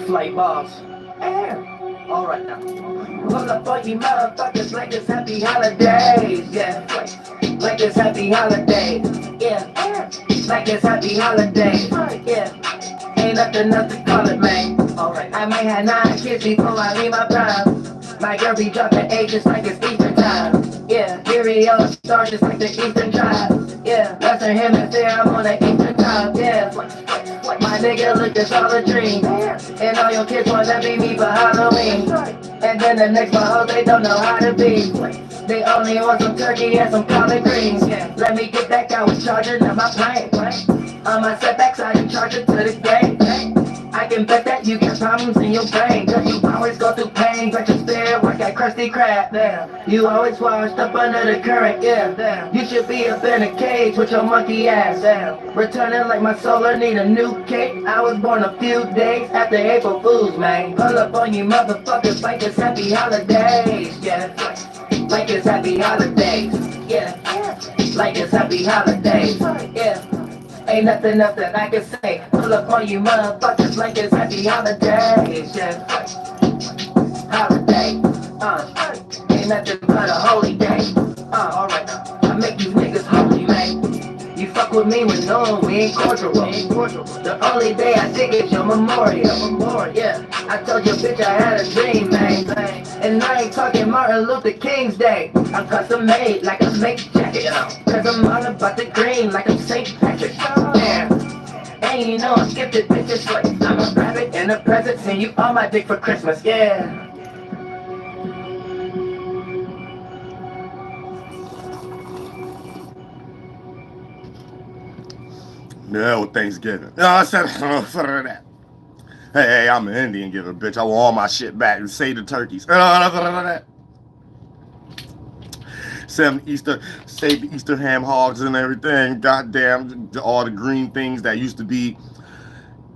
Flight boss. Alright now. Pull up on you motherfuckers like it's happy holidays. Yeah. Like it's happy holidays. Yeah. Like it's happy holidays. Yeah. Ain't nothing else to call it, man. Alright. I might have 9 kids before I leave my prime. My girl be dropping H just like it's Eastern time. Yeah, Period star just like the Eastern tribe. Yeah, Western Hemisphere, I'm on the Eastern time. Yeah, my nigga, look, it's all a dream. And all your kids wanna be me for Halloween. And then the next one, hoes, they don't know how to be. They only want some turkey and some collard greens. Yeah, let me get that guy with charger, now my plane. On my setbacks, I can charge it to the game. I can bet that you got problems in your brain. Cause you always go through pain, like your spirit work at Krusty Krab. Damn. You always washed up under the current, yeah. Damn. You should be up in a cage with your monkey ass. Damn. Returning like my solar need a new cake. I was born a few days after April Fool's, man. Pull up on you motherfuckers like it's happy holidays, yeah. Like it's happy holidays, yeah. Like it's happy holidays, yeah. Ain't nothing else that I can say. Pull up on you motherfuckers like it's happy holidays, yeah. Holiday, ain't nothing but a holy day. Alright now, I make you niggas holy, man. You fuck with me when no, we ain't cordial. The only day I think is your memorial, yeah. I told your bitch I had a dream, man. And I ain't talking Martin Luther King's Day. I'm custom made like a make jacket, cause I'm all about the green like I'm St. Patrick. Yeah. And you know I'm gifted, bitches, like I'm a rabbit in a present, and you on my dick for Christmas, yeah. Yeah, with Thanksgiving. I said for that. Hey, I'm an Indian giver, bitch. I want all my shit back and save the turkeys. Save the Easter ham hogs and everything. Goddamn, all the green things that used to be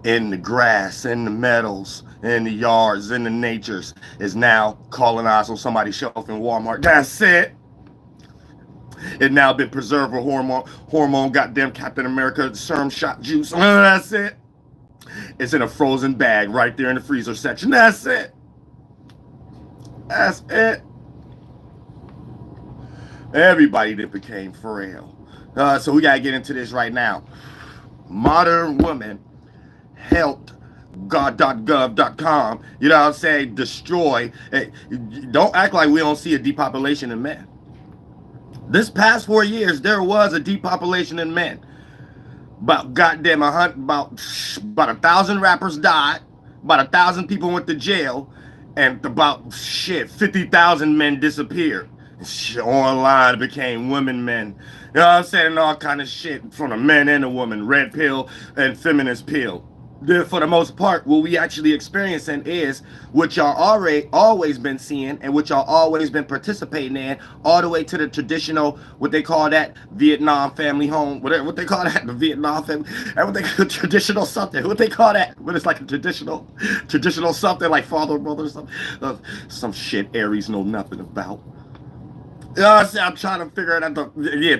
in the grass, in the meadows, in the yards, in the natures is now colonized on somebody's shelf in Walmart. That's it. It now been preserved with hormone, goddamn Captain America serum shot juice. That's it. It's in a frozen bag right there in the freezer section. That's it. That's it. Everybody that became frail. So we gotta get into this right now. Modern woman helped God.Gov.com, you know what I'm saying, destroy. Hey, don't act like we don't see a depopulation in men. This past 4 years, there was a depopulation in men. About goddamn about 1,000 rappers died, about 1,000 people went to jail, and about 50,000 men disappeared. Online became women men. You know what I'm saying? All kind of shit from a man and a woman, red pill and feminist pill. For the most part, what we actually experiencing is what y'all always been seeing and what y'all always been participating in, all the way to the traditional, what they call that, Vietnam family home, whatever, what they call that, the Vietnam family, and what they call traditional something, what they call that, when it's like a traditional something like father or mother or something, some shit Aries know nothing about. I'm trying to figure it out. Yeah,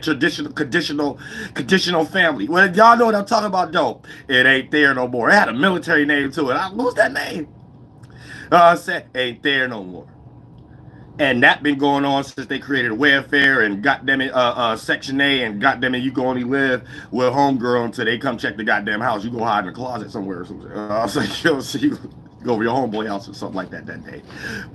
conditional family. Well, y'all know what I'm talking about, though. It ain't there no more. It had a military name to it. What was that name? I said, ain't there no more. And that been going on since they created welfare and goddamn it, Section A, and goddamn it, you can only live with homegirl until they come check the goddamn house. You go hide in a closet somewhere or something. I was like, yo, see you. Go over your homeboy house or something like that day.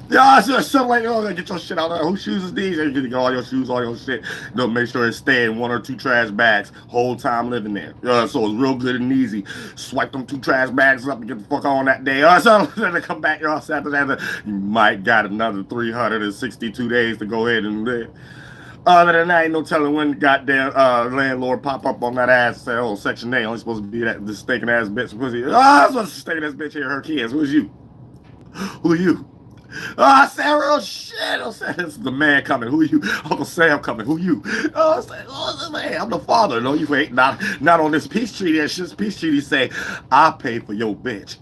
Yeah, something like, oh, get your shit out there. Whose shoes is these? And you get all your shoes, all your shit. Don't make sure it stay in 1 or 2 trash bags whole time living there. So it's real good and easy. Swipe them 2 trash bags up and get the fuck on that day. So then they come back after that. You might got another 362 days to go ahead and live. Other than that, ain't no telling when the goddamn landlord pop up on that ass and say, oh, Section A only supposed to be that this stinking ass bitch. I'm supposed to stinking ass bitch here, her kids. Who's you? Who are you? I said real shit. I said, this is the man coming. Who are you? Uncle Sam coming. Who are you? I said, oh, man, I'm the father. No, you ain't. Not on this peace treaty. That shit's peace treaty say, I pay for your bitch.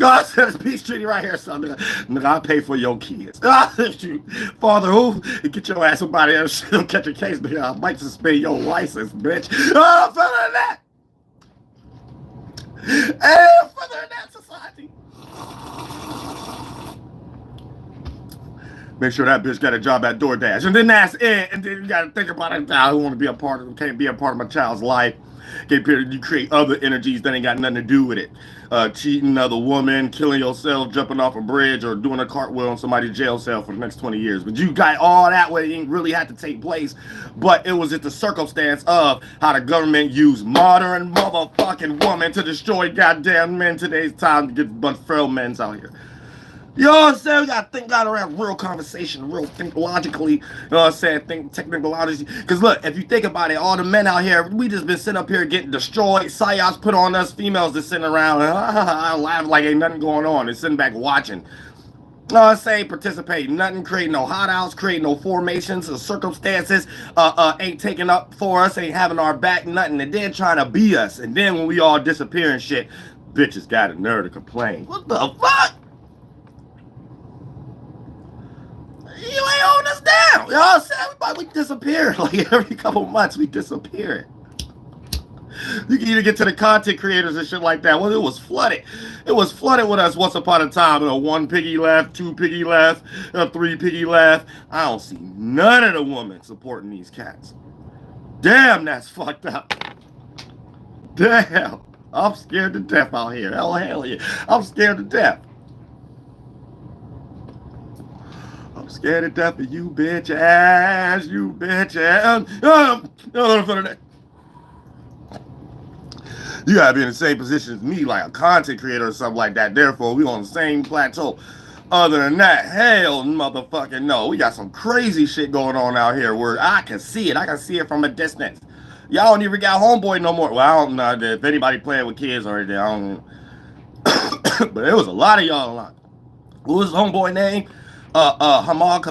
I said this peace treaty right here, son. Nigga, I pay for your kids. Father, who? Get your ass somebody else. Don't catch a case, nigga. I might suspend your license, bitch. I'm feeling that. And I'm feeling that, society. society. Make sure that bitch got a job at DoorDash. And then that's it. And then you got to think about it. I don't want to be a part of it. Can't be a part of my child's life. You create other energies that ain't got nothing to do with it. Cheating another woman, killing yourself, jumping off a bridge, or doing a cartwheel in somebody's jail cell for the next 20 years. But you got all that where it didn't really have to take place. But it was just the circumstance of how the government used modern motherfucking woman to destroy goddamn men today's time to get a bunch of feral men out here. You know what I'm saying? We gotta think out around real conversation, real think logically, you know what I'm saying? Think technologically. Because look, if you think about it, all the men out here, we just been sitting up here getting destroyed, psyops put on us, females just sitting around and laugh like ain't nothing going on and sitting back watching. You know what I'm saying? Participating, nothing, creating no hotouts, creating no formations or circumstances, ain't taking up for us, ain't having our back, nothing, and then trying to be us. And then when we all disappear and shit, bitches got a nerve to complain. What the fuck? You ain't holding us down. You know what I'm saying? We disappear. Like every couple months, we disappear. You can either get to the content creators and shit like that. Well, it was flooded. It was flooded with us once upon a time. You know, 1 piggy left, 2 piggy left, 3 piggy left. I don't see none of the women supporting these cats. Damn, that's fucked up. Damn. I'm scared to death out here. Hell yeah. I'm scared to death. I'm scared to death of you bitch ass, you bitch ass. You gotta be in the same position as me, like a content creator or something like that. Therefore, we on the same plateau. Other than that, hell motherfucking no. We got some crazy shit going on out here where I can see it. I can see it from a distance. Y'all don't even got homeboy no more. Well, I don't know if anybody playing with kids already. I don't know. But there was a lot of y'all online. What was his homeboy name? Hamad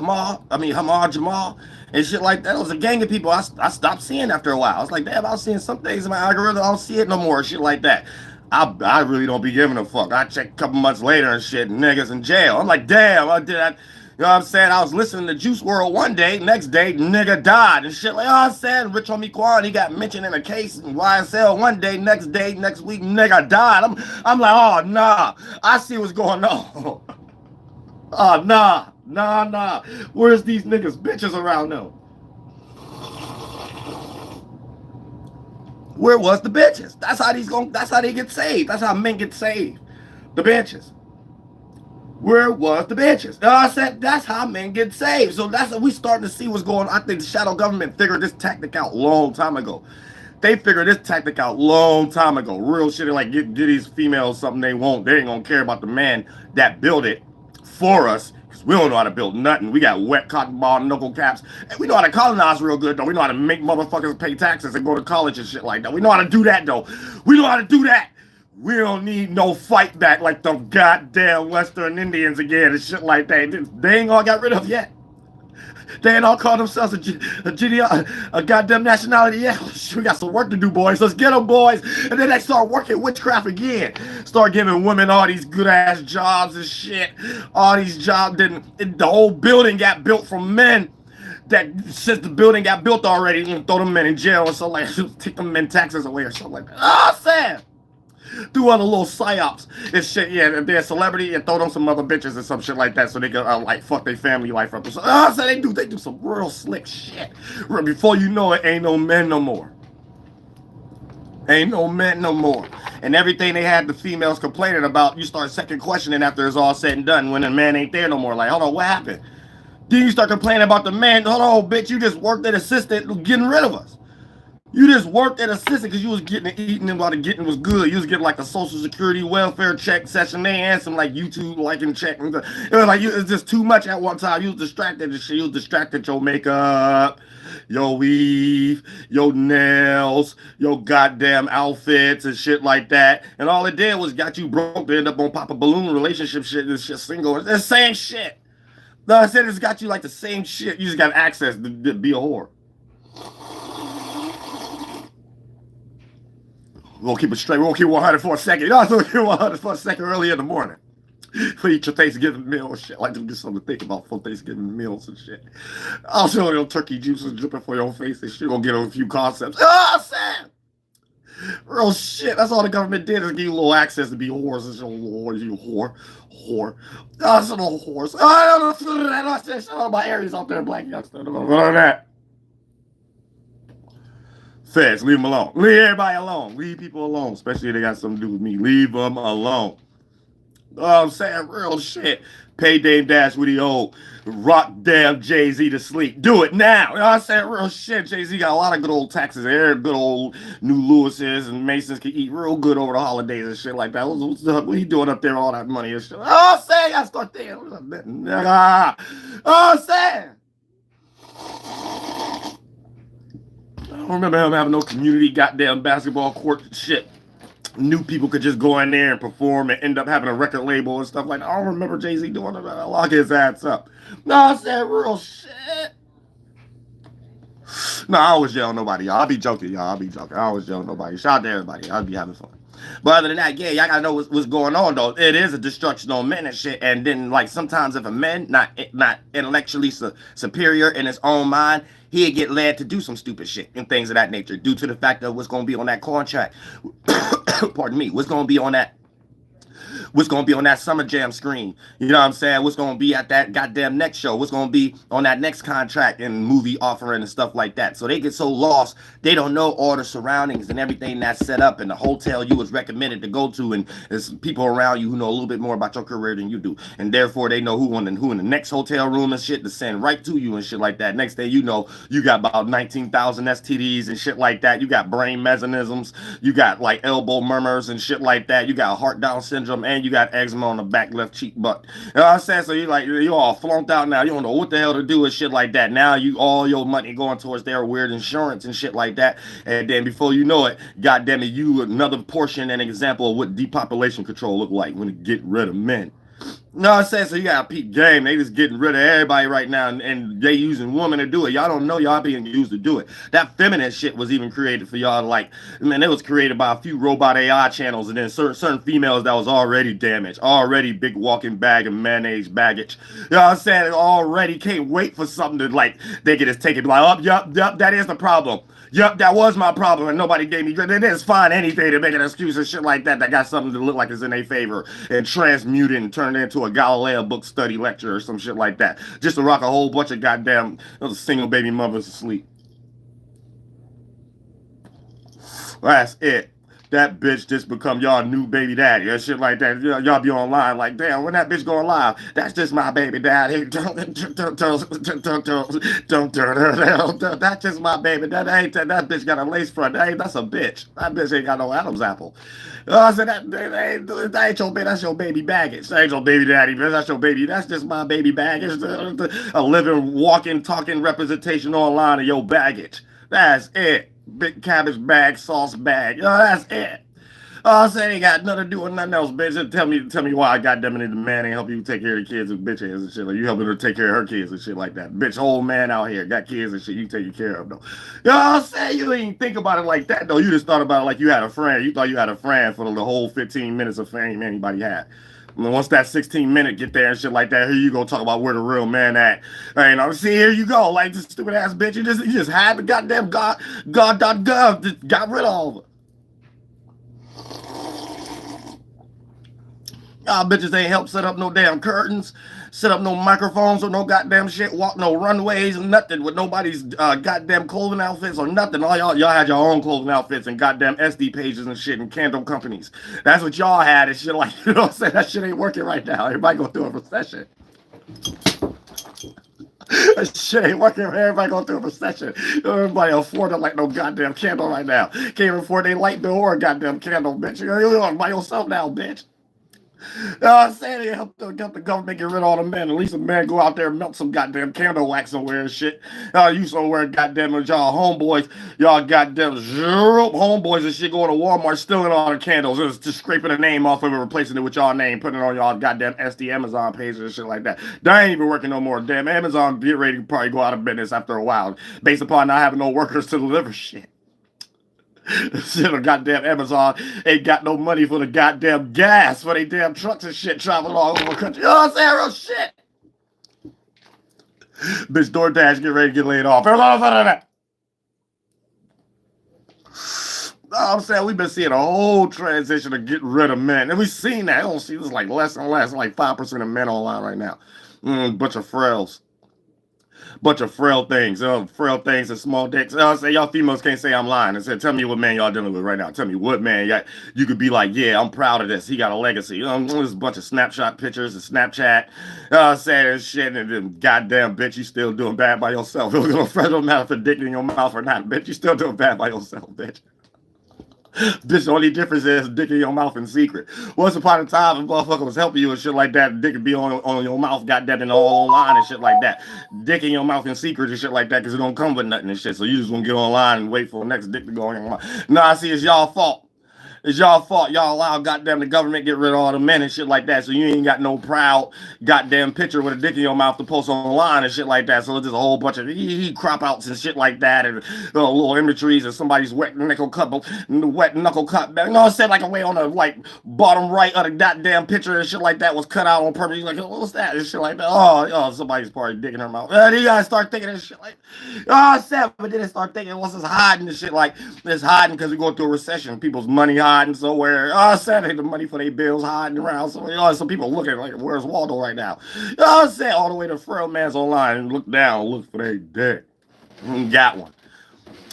Jamal and shit like that. It was a gang of people I stopped seeing after a while. I was like, damn, I was seeing some things in my algorithm. I don't see it no more. Shit like that. I really don't be giving a fuck. I checked a couple months later and shit, and niggas in jail. I'm like, damn, I did that. You know what I'm saying? I was listening to Juice WRLD one day, next day, nigga died and shit. Like, you know what I'm saying? Rich Homie Quan, he got mentioned in a case in YSL one day, next week, nigga died. I'm like, oh, nah. I see what's going on. Oh, nah. Where's these niggas bitches around though? Where was the bitches? That's how they get saved. That's how men get saved. The bitches. Where was the bitches? I said that's how men get saved. So that's what we starting to see what's going on. I think the shadow government figured this tactic out a long time ago. They figured this tactic out long time ago. Real shit, like get these females something they won't. They ain't gonna care about the man that built it for us. Because we don't know how to build nothing. We got wet cotton ball knuckle caps. And we know how to colonize real good, though. We know how to make motherfuckers pay taxes and go to college and shit like that. We know how to do that, though. We know how to do that. We don't need no fight back like the goddamn Western Indians again and shit like that. They ain't all got rid of yet. They ain't all call themselves a goddamn nationality yet. We got some work to do, boys. Let's get them, boys. And then they start working witchcraft again. Start giving women all these good-ass jobs and shit. All these jobs. Then the whole building got built from men. That since the building got built already, you can throw them men in jail or something like that. Take them men taxes away or something like that. Oh, Sam! Do other little psyops and shit, yeah. If they're a celebrity, and throw them some other bitches and some shit like that, so they can like fuck their family life up. So they do some real slick shit. Before you know it, ain't no men no more. Ain't no men no more. And everything they had the females complaining about, you start second questioning after it's all said and done when the man ain't there no more. Like, hold on, what happened? Then you start complaining about the man. Hold on, bitch, you just worked at assistant getting rid of us. You just worked at assistant because you was getting and eating and while the getting was good. You was getting like a social security welfare check session there and some like YouTube liking check. It was like it was just too much at one time. You was distracted and shit. You was distracted your makeup, your weave, your nails, your goddamn outfits and shit like that. And all it did was got you broke to end up on Papa Balloon relationship shit and shit single. It's the same shit. No, I said it's got you like the same shit. You just got access to be a whore. We're going to keep it straight. We're going to keep 100 for a second. You know, we're going to keep 100 for a second early in the morning. For eat your Thanksgiving meal and shit. Like, just something to think about for Thanksgiving meals and shit. Also, little turkey juices dripping for your face and shit. You're going to get a few concepts. Oh, Sam! Real shit. That's all the government did is give you a little access to be whores. And shit. Little whores, you whore. That's a little whores. I don't know that. Shut up, my Aries out there, black youngster. Don't know that. Feds, leave them alone. Leave everybody alone. Leave people alone, especially if they got something to do with me. Leave them alone. I'm saying real shit. Pay Dame Dash with the old rock damn Jay-Z to sleep. Do it now. You know what I'm saying? Real shit. Jay-Z got a lot of good old taxes there. Good old new Lewises and Masons can eat real good over the holidays and shit like that. What he doing up there with all that money and shit? Oh, I'm saying I start thinking. Oh, I'm saying. I don't remember him having no community goddamn basketball court shit. New people could just go in there and perform and end up having a record label and stuff like that. I don't remember Jay-Z doing it. I lock his ass up. No, I said real shit. No, I always yell nobody, y'all. I'll be joking, y'all. I'll be joking. I always yell nobody. Shout out to everybody. I'll be having fun. But other than that, yeah, y'all gotta know what's going on though. It is a destruction on men and shit. And then like sometimes if a man not intellectually superior in his own mind, he'd get led to do some stupid shit and things of that nature due to the fact of what's gonna be on that contract. Pardon me. What's gonna be on that Summer Jam screen? You know what I'm saying? What's going to be at that goddamn next show? What's going to be on that next contract and movie offering and stuff like that? So they get so lost, they don't know all the surroundings and everything that's set up and the hotel you was recommended to go to, and there's people around you who know a little bit more about your career than you do, and therefore they know who in the next hotel room and shit to send right to you and shit like that. Next thing you know, you got about 19,000 STDs and shit like that. You got brain mechanisms, you got like elbow murmurs and shit like that. You got heart Down syndrome, and you got eczema on the back left cheek butt. You know what I'm saying? So you all flunked out now. You don't know what the hell to do with shit like that. Now you all your money going towards their weird insurance and shit like that. And then before you know it, goddamn it, you another portion and example of what depopulation control look like when it get rid of men. No, I'm saying, so you got a peak game. They just getting rid of everybody right now, and they using women to do it. Y'all don't know y'all being used to do it. That feminine shit was even created for y'all. Like, man, it was created by a few robot AI channels, and then certain females that was already damaged, already big walking bag of mayonnaise baggage. You know what I'm saying? They already can't wait for something to like they can just take it. Like, oh, yup, that is the problem. Yup, that was my problem, and nobody gave me. They just find anything to make an excuse and shit like that got something to look like it's in their favor and transmute it and turn it into a Galileo book study lecture or some shit like that, just to rock a whole bunch of goddamn single baby mothers to sleep. That's it. That bitch just become y'all new baby daddy or shit like that. Y'all be online like, damn, when that bitch going live? That's just my baby daddy. That's just my baby. That bitch got a lace front. That's a bitch. That bitch ain't got no Adam's apple. I said that ain't your baby. That's your baby baggage. That ain't your baby daddy. That's your baby. That's just my baby baggage. A living, walking, talking representation online of your baggage. That's it. Big cabbage bag, sauce bag. That's it. I say ain't got nothing to do with nothing else, bitch. Just tell me why goddamn it the man ain't help you take care of the kids and bitch ass and shit. Like you helping her take care of her kids and shit like that. Bitch, whole man out here got kids and shit you taking care of though. You know what I'm saying? You didn't think about it like that though. You just thought about it like you had a friend. You thought you had a friend for the whole 15 minutes of fame anybody had. Once that 16-minute get there and shit like that, here you go talk about where the real man at. And I see, here you go, like this stupid ass bitch. You just had the goddamn God.Gov just got rid of all of it. Y'all bitches ain't help set up no damn curtains, set up no microphones or no goddamn shit, walk no runways or nothing with nobody's goddamn clothing outfits or nothing. All y'all had your own clothing outfits and goddamn SD pages and shit and candle companies. That's what y'all had and shit like, you know what I'm saying? That shit ain't working right now. Everybody going through a recession. That shit ain't working. Everybody going through a recession. Everybody afford to light no goddamn candle right now. Can't even afford they light bill or a goddamn candle, bitch. You're by yourself now, bitch. You know what I'm saying? They help the government get rid of all the men. At least a man go out there and melt some goddamn candle wax somewhere and shit. You somewhere, goddamn it, y'all homeboys. Y'all goddamn homeboys and shit going to Walmart stealing all the candles. Just scraping the name off of it, replacing it with y'all name, putting it on y'all goddamn SD Amazon pages and shit like that. They ain't even working no more. Damn, Amazon get ready to probably go out of business after a while based upon not having no workers to deliver shit. Shit, goddamn Amazon ain't got no money for the goddamn gas for they damn trucks and shit traveling all over the country. You know what I'm saying? Real shit. Bitch, DoorDash get ready to get laid off. I'm saying we've been seeing a whole transition to get rid of men, and we've seen that. I don't see this like less and less, like 5% of men online right now. Bunch of frail things and small dicks. I say y'all females can't say I'm lying. I said, tell me what man y'all dealing with right now. Tell me what man you could be like, yeah, I'm proud of this. He got a legacy. There's a bunch of snapshot pictures and Snapchat, saying shit, and then goddamn bitch, you still doing bad by yourself. It don't matter if a dick in your mouth or not, bitch. You still doing bad by yourself, bitch. Bitch, the only difference is dick in your mouth in secret. Once upon a time, a motherfucker was helping you and shit like that, dick would be on your mouth, goddamn, and all online and shit like that. Dick in your mouth in secret and shit like that, because it don't come with nothing and shit. So you just gonna get online and wait for the next dick to go in your mouth. Nah, see, it's y'all fault. It's y'all fault. Y'all allow goddamn the government get rid of all the men and shit like that. So you ain't got no proud goddamn picture with a dick in your mouth to post online and shit like that. So it's just a whole bunch of crop outs and shit like that, and little imageries of somebody's wet knuckle cut. You know what I'm saying? Like away on the like bottom right of the goddamn picture and shit like that was cut out on purpose. You're like, what's that? And shit like that. Oh, somebody's probably dick in her mouth. You gotta start thinking this shit like, but then they start thinking, what's this hiding and shit like? It's hiding because we're going through a recession. People's money hiding somewhere. The money for their bills hiding around. So, some people looking like, where's Waldo right now? All the way to frail man's online and look down, look for their dick. Got one.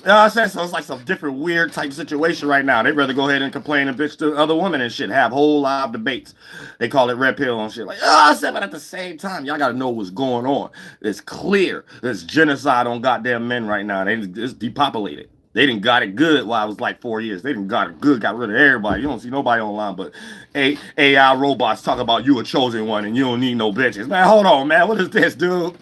So it's like some different weird type situation right now. They'd rather go ahead and complain and bitch to other women and shit. Have whole live debates. They call it red pill and shit. Like, but at the same time, y'all gotta know what's going on. It's clear. There's genocide on goddamn men right now. It's depopulated. They didn't got it good while I was like 4 years. They didn't got it good, got rid of everybody. You don't see nobody online, but AI robots talk about you a chosen one and you don't need no bitches. Man, hold on, man. What is this, dude?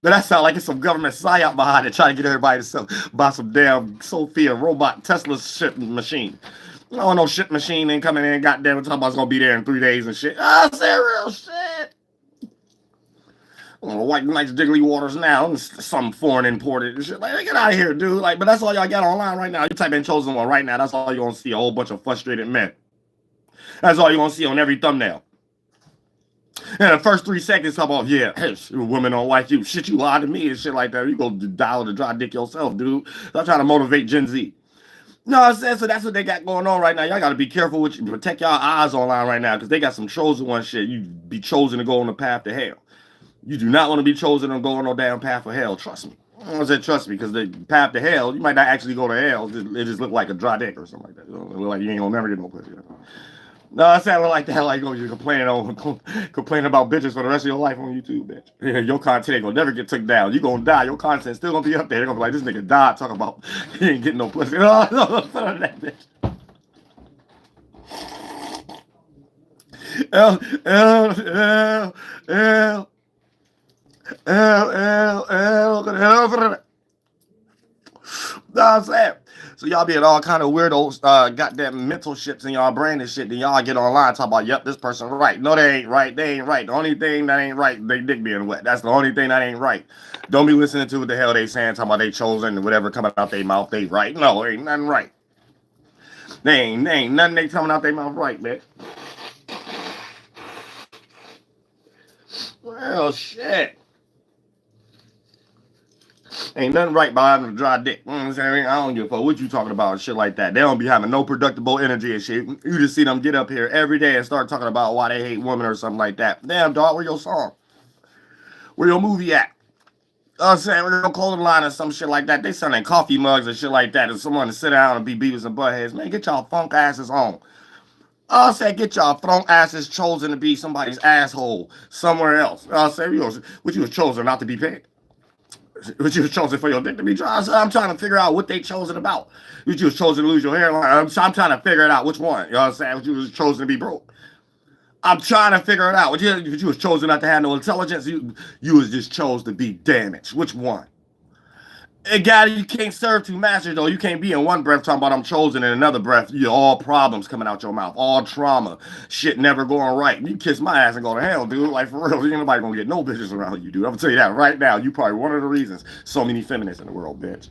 But that sounds like it's some government psyop behind it, trying to get everybody to buy some damn Sophia robot Tesla shit machine. Oh, no shit machine ain't coming in, goddamn it, talking about it's gonna be there in 3 days and shit. Say real shit. White nice diggly waters now, some foreign imported and shit. Like, get out of here, dude. Like, but that's all y'all got online right now. You type in chosen one right now, that's all you're gonna see, a whole bunch of frustrated men. That's all you're gonna see on every thumbnail. And the first 3 seconds, talk about, women don't like you. Shit, you lied to me and shit like that. You go dial the dry dick yourself, dude. I'm trying to motivate Gen Z. No, I'm saying, so that's what they got going on right now. Y'all got to be careful with you. Protect y'all eyes online right now, because they got some chosen one shit. You be chosen to go on the path to hell. You do not want to be chosen to go on no damn path of hell. Trust me. I said trust me, because the path to hell, you might not actually go to hell. It just look like a dry dick or something like that. It look like you ain't gonna never get no pussy. No, I sound like that. Like, you're complaining about bitches for the rest of your life on YouTube, bitch. Yeah, your content ain't gonna never get took down. You gonna die. Your content's still gonna be up there. They're gonna be like, this nigga died talking about he ain't getting no pussy. No, that bitch. No, I'm saying. So y'all be at all kind of weirdos, goddamn mental shits in y'all brain and shit. Then y'all get online talk about, yep, this person right. No, they ain't right. They ain't right. The only thing that ain't right, they dick being wet. That's the only thing that ain't right. Don't be listening to what the hell they saying, talking about they chosen and whatever coming out their mouth, they right. No, ain't nothing right. They ain't nothing they coming out their mouth right, man. Well, shit. Ain't nothing right by having a dry dick. You know what I'm saying? I don't give a fuck what you talking about and shit like that. They don't be having no productive energy and shit. You just see them get up here every day and start talking about why they hate women or something like that. Damn, dog, where your song? Where your movie at? I'm saying, where your clothing line or some shit like that. They selling coffee mugs and shit like that. And someone to sit down and be beavers and buttheads. Man, get y'all funk asses on. I'll say, get y'all funk asses chosen to be somebody's asshole somewhere else. I'll say, what you was chosen not to be picked. But you was chosen for your dick to be dry. So I'm trying to figure out what they chosen about. You was chosen to lose your hairline. I'm trying to figure it out. Which one? You know what I'm saying? You was chosen to be broke. I'm trying to figure it out. You was chosen not to have no intelligence. You was just chose to be damaged. Which one? And guy, you can't serve two masters, though. You can't be in one breath talking about I'm chosen, in another breath, all problems coming out your mouth, all trauma, shit never going right. You kiss my ass and go to hell, dude. Like, for real, ain't nobody gonna get no bitches around you, dude. I'm gonna tell you that right now. You probably one of the reasons so many feminists in the world, bitch.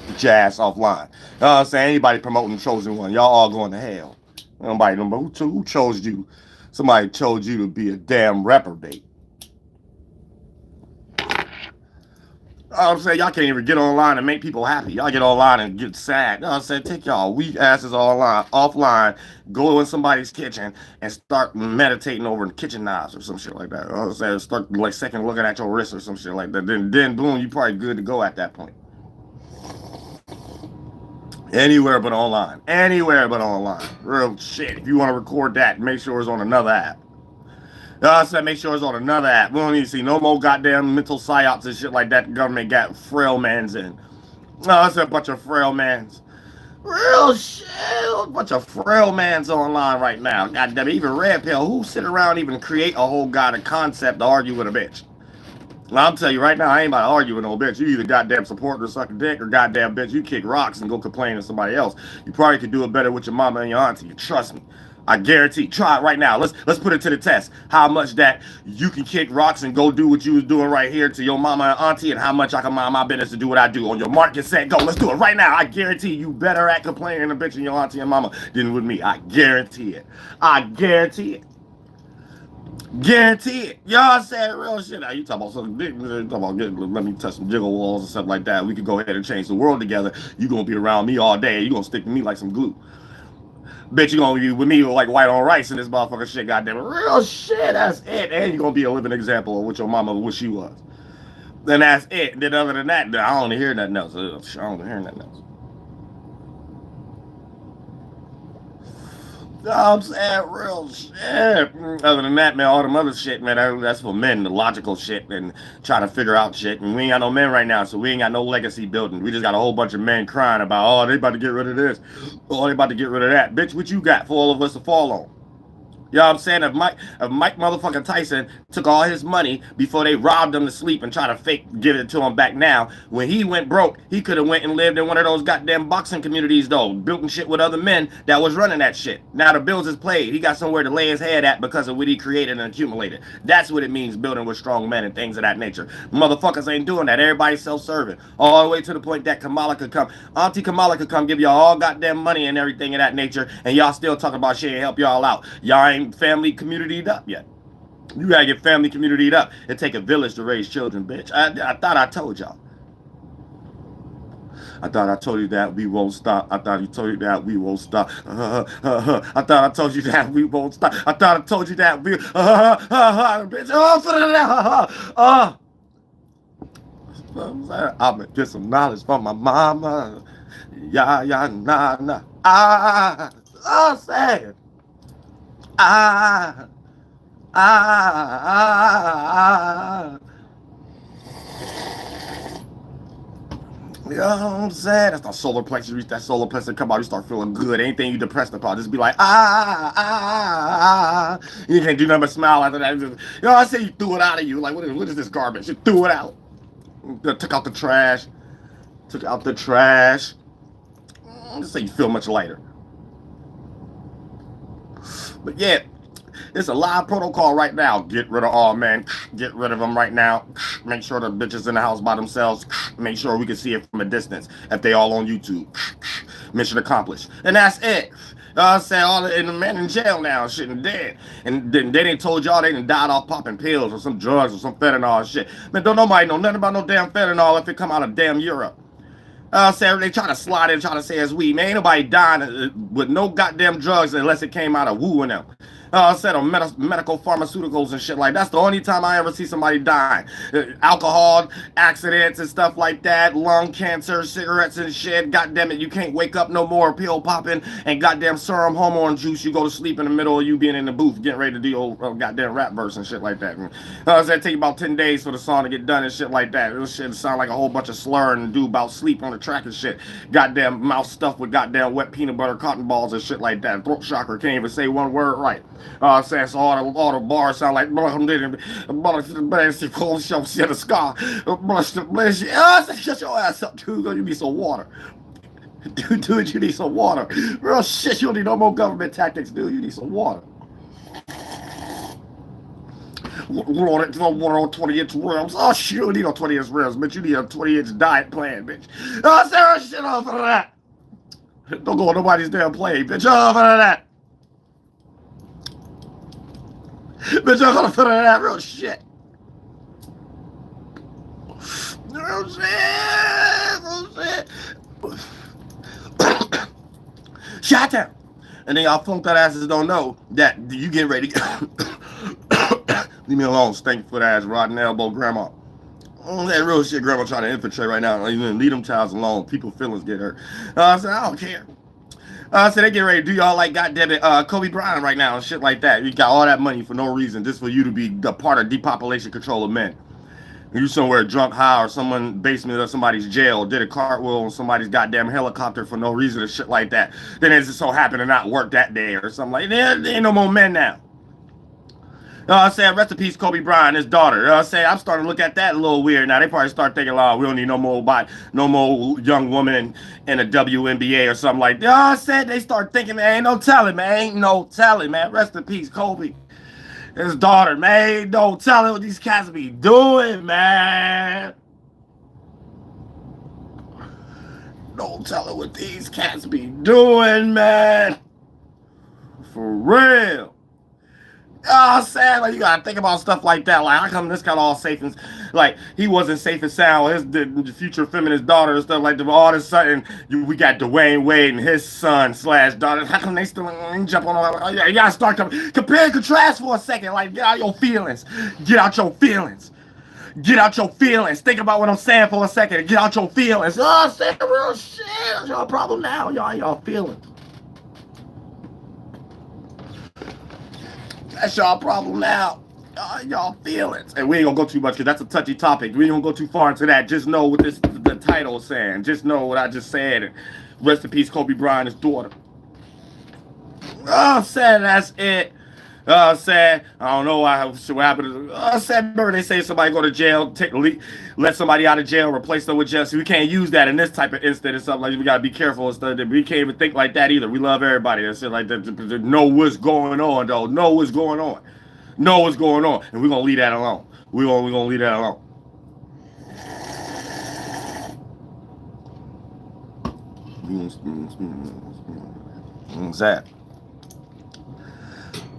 Get your ass offline. You know what I'm saying? Anybody promoting chosen one, y'all all going to hell. Nobody know who chose you. Somebody chose you to be a damn reprobate. I'm saying y'all can't even get online and make people happy. Y'all get online and get sad. I'm saying take y'all weak asses offline, go in somebody's kitchen and start meditating over the kitchen knives or some shit like that. I'm saying start like second looking at your wrist or some shit like that. Then boom, you probably good to go at that point. Anywhere but online. Anywhere but online. Real shit. If you want to record that, make sure it's on another app. I said make sure it's on another app. We don't need to see no more goddamn mental psyops and shit like that the government got frail mans in. I said a bunch of frail mans. Real shit. A bunch of frail mans online right now. Goddamn, even Red Pill. Who sit around even create a whole goddamn concept to argue with a bitch? I'll tell you right now, I ain't about to argue with no bitch. You either goddamn support or suck a dick, or goddamn bitch, you kick rocks and go complain to somebody else. You probably could do it better with your mama and your auntie. Trust me. I guarantee. Try it right now. Let's put it to the test. How much that you can kick rocks and go do what you was doing right here to your mama and auntie, and how much I can mind my business to do what I do. On your mark, get set, go. Let's do it right now. I guarantee you better at complaining to bitch and your auntie and mama than with me. I guarantee it. I guarantee it. Guarantee it. Y'all said real shit. Now you talking about something big. You talking about let me touch some jiggle walls and stuff like that. We could go ahead and change the world together. You gonna be around me all day. You gonna stick to me like some glue. Bitch, you gonna be with me like white on rice in this motherfucker shit. Goddamn it. Real shit. That's it. And you gonna be a living example of what your mama wish you was. Then that's it. And then other than that, I don't hear nothing else. I don't hear nothing else. I'm saying real shit. Other than that, man, all them other shit, man, that's for men, the logical shit, and trying to figure out shit. And we ain't got no men right now, so we ain't got no legacy building. We just got a whole bunch of men crying about, oh, they about to get rid of this. Oh, they about to get rid of that. Bitch, what you got for all of us to fall on? You know what I'm saying? If Mike motherfucking Tyson took all his money before they robbed him to sleep and try to fake give it to him back now, when he went broke, he could have went and lived in one of those goddamn boxing communities though, building shit with other men that was running that shit. Now the bills is played. He got somewhere to lay his head at because of what he created and accumulated. That's what it means building with strong men and things of that nature. Motherfuckers ain't doing that. Everybody's self-serving. All the way to the point that Kamala could come. Auntie Kamala could come give y'all all goddamn money and everything of that nature, and y'all still talking about shit and help y'all out. Y'all ain't family communityed up yet. You gotta get family communityed up. It take a village to raise children, bitch. I thought I told y'all. I thought I told you that we won't stop. I thought I told you that we won't stop. I thought I told you that we won't stop. I thought I told you that we bitch. I'm gonna get some knowledge from my mama. Yeah, nah. I'm saying. You know what I'm saying? That's the solar plexus. You reach that solar plexus, come out, you start feeling good. Anything you depressed about, just be like, You can't do nothing but smile after that. Just, you know, I say you threw it out of you. Like, what is this garbage? You threw it out. Took out the trash. Just say you feel much lighter. But yeah, it's a live protocol right now. Get rid of all men. Get rid of them right now. Make sure the bitches in the house by themselves. Make sure we can see it from a distance if they all on YouTube. Mission accomplished. And that's it. I said all the men in jail now, shit, and dead. And then they didn't told y'all they done died off popping pills or some drugs or some fentanyl and shit. Man, don't nobody know nothing about no damn fentanyl if it come out of damn Europe. Sarah, they try to slide in, try to say it's weed. Man, ain't nobody dying with no goddamn drugs unless it came out of woo in them. Said on medical pharmaceuticals and shit like that's the only time I ever see somebody dying. Alcohol, accidents and stuff like that, lung cancer, cigarettes and shit. Goddamn it, you can't wake up no more pill popping and goddamn serum hormone juice. You go to sleep in the middle of you being in the booth getting ready to do old goddamn rap verse and shit like that. It take about 10 days for the song to get done and shit like that. This shit sound like a whole bunch of slurring and do about sleep on the track and shit. Goddamn mouth stuffed with goddamn wet peanut butter cotton balls and shit like that. Throat chakra can't even say one word right. Saying so all the bars sound like shut your ass up, dude. You need some water. Dude, you need some water. Real shit, you don't need no more government tactics, dude. You need some water. Water on 20-inch rims. Oh, shit, you don't need no 20-inch rims, bitch. You need a 20-inch diet plan, bitch. Sarah, shit off of that. Don't go on nobody's damn plane, bitch. Off of that. Bitch, I'm gonna put it in that real shit. Real shit. Real shit. Shot down. And then y'all funk that asses don't know that you getting ready to leave me alone, stink foot ass, rotten elbow grandma. That real shit grandma trying to infiltrate right now. Leave them childs alone. People feelings get hurt. I said, I don't care. So they get ready to do y'all like goddamn it, Kobe Bryant right now and shit like that. You got all that money for no reason, just for you to be the part of depopulation control of men. You somewhere drunk, high, or someone basement of somebody's jail, did a cartwheel on somebody's goddamn helicopter for no reason or shit like that. Then it just so happened to not work that day or something like that. There ain't no more men now. I'm saying, rest in peace, Kobe Bryant, his daughter. I'm saying, I'm starting to look at that a little weird now. They probably start thinking, oh, we don't need no more young woman in a WNBA or something like that. I said, they start thinking, man, ain't no telling, man. Rest in peace, Kobe. His daughter, man, don't tell him what these cats be doing, man. Don't tell him what these cats be doing, man. For real. I'm saying, like, you gotta think about stuff like that. Like, how come this got all safe and like he wasn't safe and sound with the future feminist daughter and stuff like that? All of a sudden, we got Dwayne Wade and his son / daughter. How come they still jump on? You gotta start compare and contrast for a second. Like, get out your feelings. Get out your feelings. Get out your feelings. Think about what I'm saying for a second. Get out your feelings. Oh, I'm saying real shit. That's your problem now. Y'all feelings. That's y'all problem now. Y'all feelings. And we ain't gonna go too much because that's a touchy topic. We ain't gonna go too far into that. Just know what the title is saying. Just know what I just said. And rest in peace, Kobe Bryant, his daughter. Oh, sad. That's it. Sad. I don't know what happened. Sad. Remember they say somebody go to jail, let somebody out of jail, replace them with jail. So we can't use that in this type of incident or something like that. We gotta be careful and stuff. We can't even think like that either. We love everybody and shit like that. Know what's going on though. Know what's going on. Know what's going on, and we're gonna leave that alone. We're gonna leave that alone. What's that?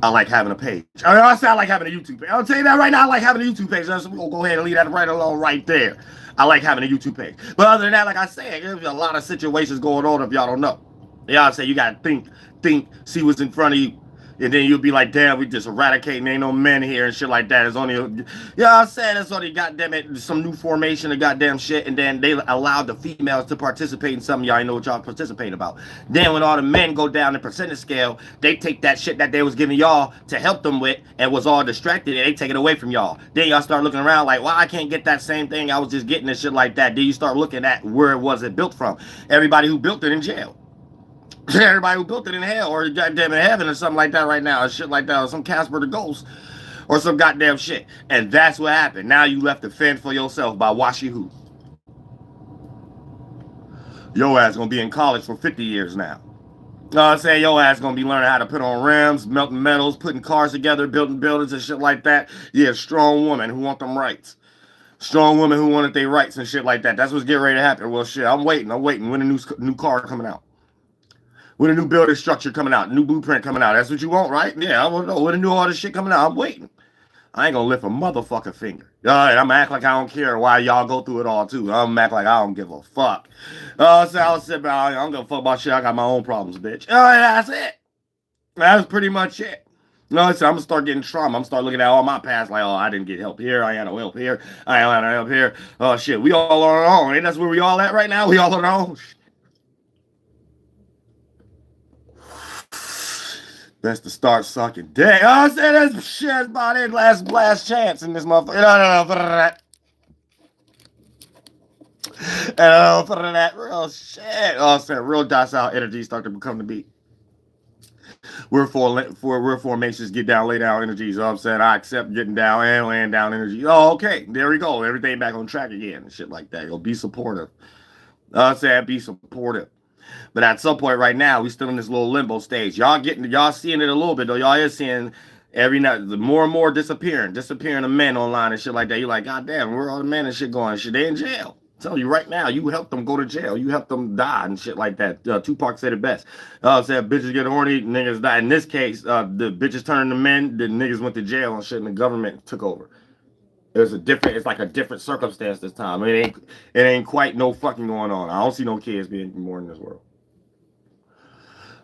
I like having a page. I say I like having a YouTube page. I'll tell you that right now. I like having a YouTube page. So we're going to go ahead and leave that right alone right there. I like having a YouTube page. But other than that, like I said, there's a lot of situations going on if y'all don't know. Y'all say you got to think, see what's in front of you. And then you'll be like, damn, we just eradicating, ain't no men here and shit like that. It's only, I'm saying it's only, goddamn it, some new formation of goddamn shit. And then they allowed the females to participate in something y'all ain't know what y'all participating about. Then when all the men go down the percentage scale, they take that shit that they was giving y'all to help them with and was all distracted and they take it away from y'all. Then y'all start looking around like, well, I can't get that same thing I was just getting and shit like that. Then you start looking at where it was built from. Everybody who built it in jail. Everybody who built it in hell or goddamn in heaven or something like that right now or shit like that or some Casper the Ghost or some goddamn shit. And that's what happened. Now you left to fend for yourself by Washi Who. Your ass gonna be in college for 50 years now. I'm saying your ass gonna be learning how to put on rims, melting metals, putting cars together, building buildings and shit like that. Yeah, strong woman who want them rights. Strong women who wanted their rights and shit like that. That's what's getting ready to happen. Well, shit, I'm waiting. When a new car coming out. With a new building structure coming out, new blueprint coming out. That's what you want, right? Yeah, I want to know. With a new all this shit coming out, I'm waiting. I ain't gonna lift a motherfucking finger. And I'm gonna act like I don't care why y'all go through it all too. I'm gonna act like I don't give a fuck. So I'll sit back. I don't give a fuck about shit. I got my own problems, bitch. That's it. That's pretty much it. So I'm gonna start getting trauma. I'm gonna start looking at all my past like, oh, I didn't get help here. I ain't had no help here. I ain't had no help here. Oh shit, we all on our own. Ain't that's where we all at right now? We all on our own. Best to start sucking dick. I said that's shit about it. Last chance in this motherfucker. No, for that. For that real shit. I said real docile energy start to become the beat. We're formations get down, lay down energies. You know what I'm saying? I accept getting down and laying down energy. Oh, okay. There we go. Everything back on track again and shit like that. You'll be supportive. I said be supportive. But at some point right now, we still in this little limbo stage. Y'all seeing it a little bit though. Y'all is seeing every night more and more disappearing of men online and shit like that. You're like, God damn, where are all the men and shit going? Shit, they in jail. I'm telling you right now, you helped them go to jail. You helped them die and shit like that. Tupac said it best. Said bitches get horny, niggas die. In this case, the bitches turned to men, the niggas went to jail and shit, and the government took over. It's like a different circumstance this time. It ain't quite no fucking going on. I don't see no kids being born in this world.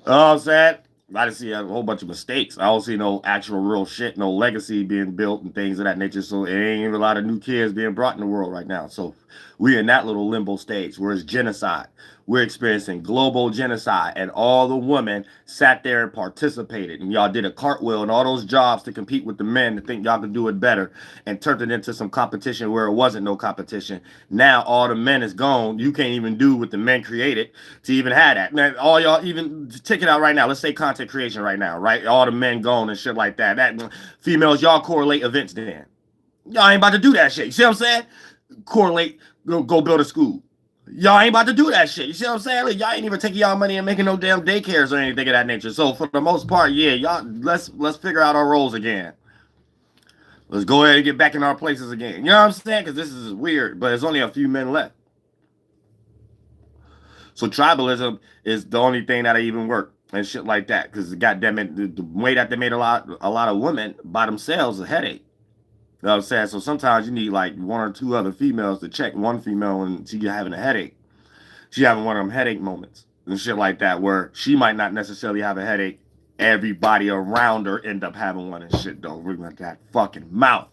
I'm saying? I just see a whole bunch of mistakes. I don't see no actual real shit, no legacy being built and things of that nature. So it ain't even a lot of new kids being brought in the world right now. So we're in that little limbo stage where it's genocide. We're experiencing global genocide, and all the women sat there and participated, and y'all did a cartwheel and all those jobs to compete with the men to think y'all could do it better, and turned it into some competition where it wasn't no competition. Now all the men is gone. You can't even do what the men created to even have that. Man, all y'all, even check it out right now. Let's say content creation right now, right? All the men gone and shit like that. That females, y'all correlate events then. Y'all ain't about to do that shit. You see what I'm saying? Correlate, go build a school. Y'all ain't about to do that shit. You see what I'm saying? Like, y'all ain't even taking y'all money and making no damn daycares or anything of that nature. So for the most part, yeah, y'all let's figure out our roles again. Let's go ahead and get back in our places again. You know what I'm saying? Because this is weird, but there's only a few men left. So tribalism is the only thing that even work and shit like that. Because goddamn it, the way that they made a lot of women by themselves a headache. You know what I'm saying? So sometimes you need like one or two other females to check one female when she's having a headache. She having one of them headache moments and shit like that where she might not necessarily have a headache. Everybody around her end up having one and shit though. We're like that fucking mouth.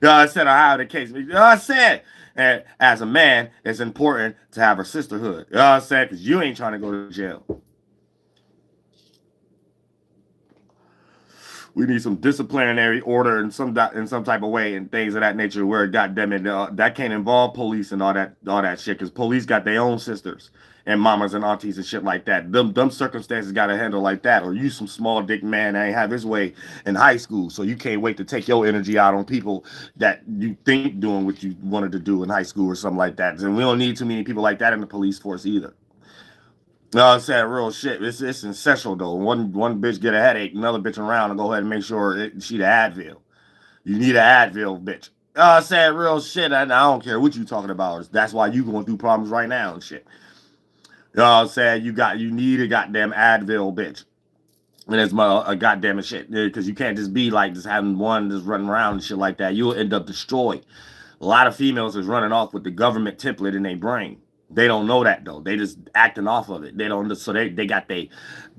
You know what I said? Or how the case. You know what I said? And as a man, it's important to have a sisterhood. You know what I'm saying? Because you ain't trying to go to jail. We need some disciplinary order in some type of way and things of that nature. Where goddamn it, that can't involve police and all that shit. Because police got their own sisters and mamas and aunties and shit like that. Them circumstances got to handle like that. Or you some small dick man that ain't have his way in high school, so you can't wait to take your energy out on people that you think doing what you wanted to do in high school or something like that. And we don't need too many people like that in the police force either. No, I'm saying real shit. It's essential though. One bitch get a headache, another bitch around and go ahead and make sure she the Advil. You need an Advil, bitch. I'm saying real shit. I don't care what you talking about. That's why you going through problems right now and shit. You know what I'm saying? You need a goddamn Advil, bitch. And it's a goddamn shit. Because you can't just be like just having one just running around and shit like that. You'll end up destroyed. A lot of females is running off with the government template in their brain. They don't know that though. They just acting off of it. They don't. So they got the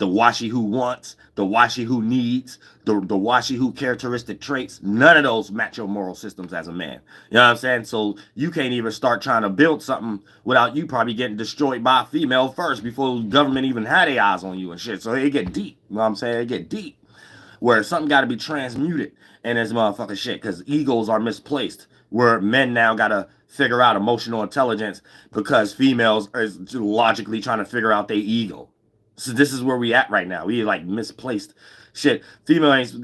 washy who wants, the washy who needs, the washy who characteristic traits. None of those match your moral systems as a man. You know what I'm saying? So you can't even start trying to build something without you probably getting destroyed by a female first before the government even had their eyes on you and shit. So it get deep. You know what I'm saying? It get deep. Where something got to be transmuted in this motherfucking shit because egos are misplaced. Where men now got to figure out emotional intelligence because females are logically trying to figure out their ego. So this is where we at right now. We like misplaced shit. Females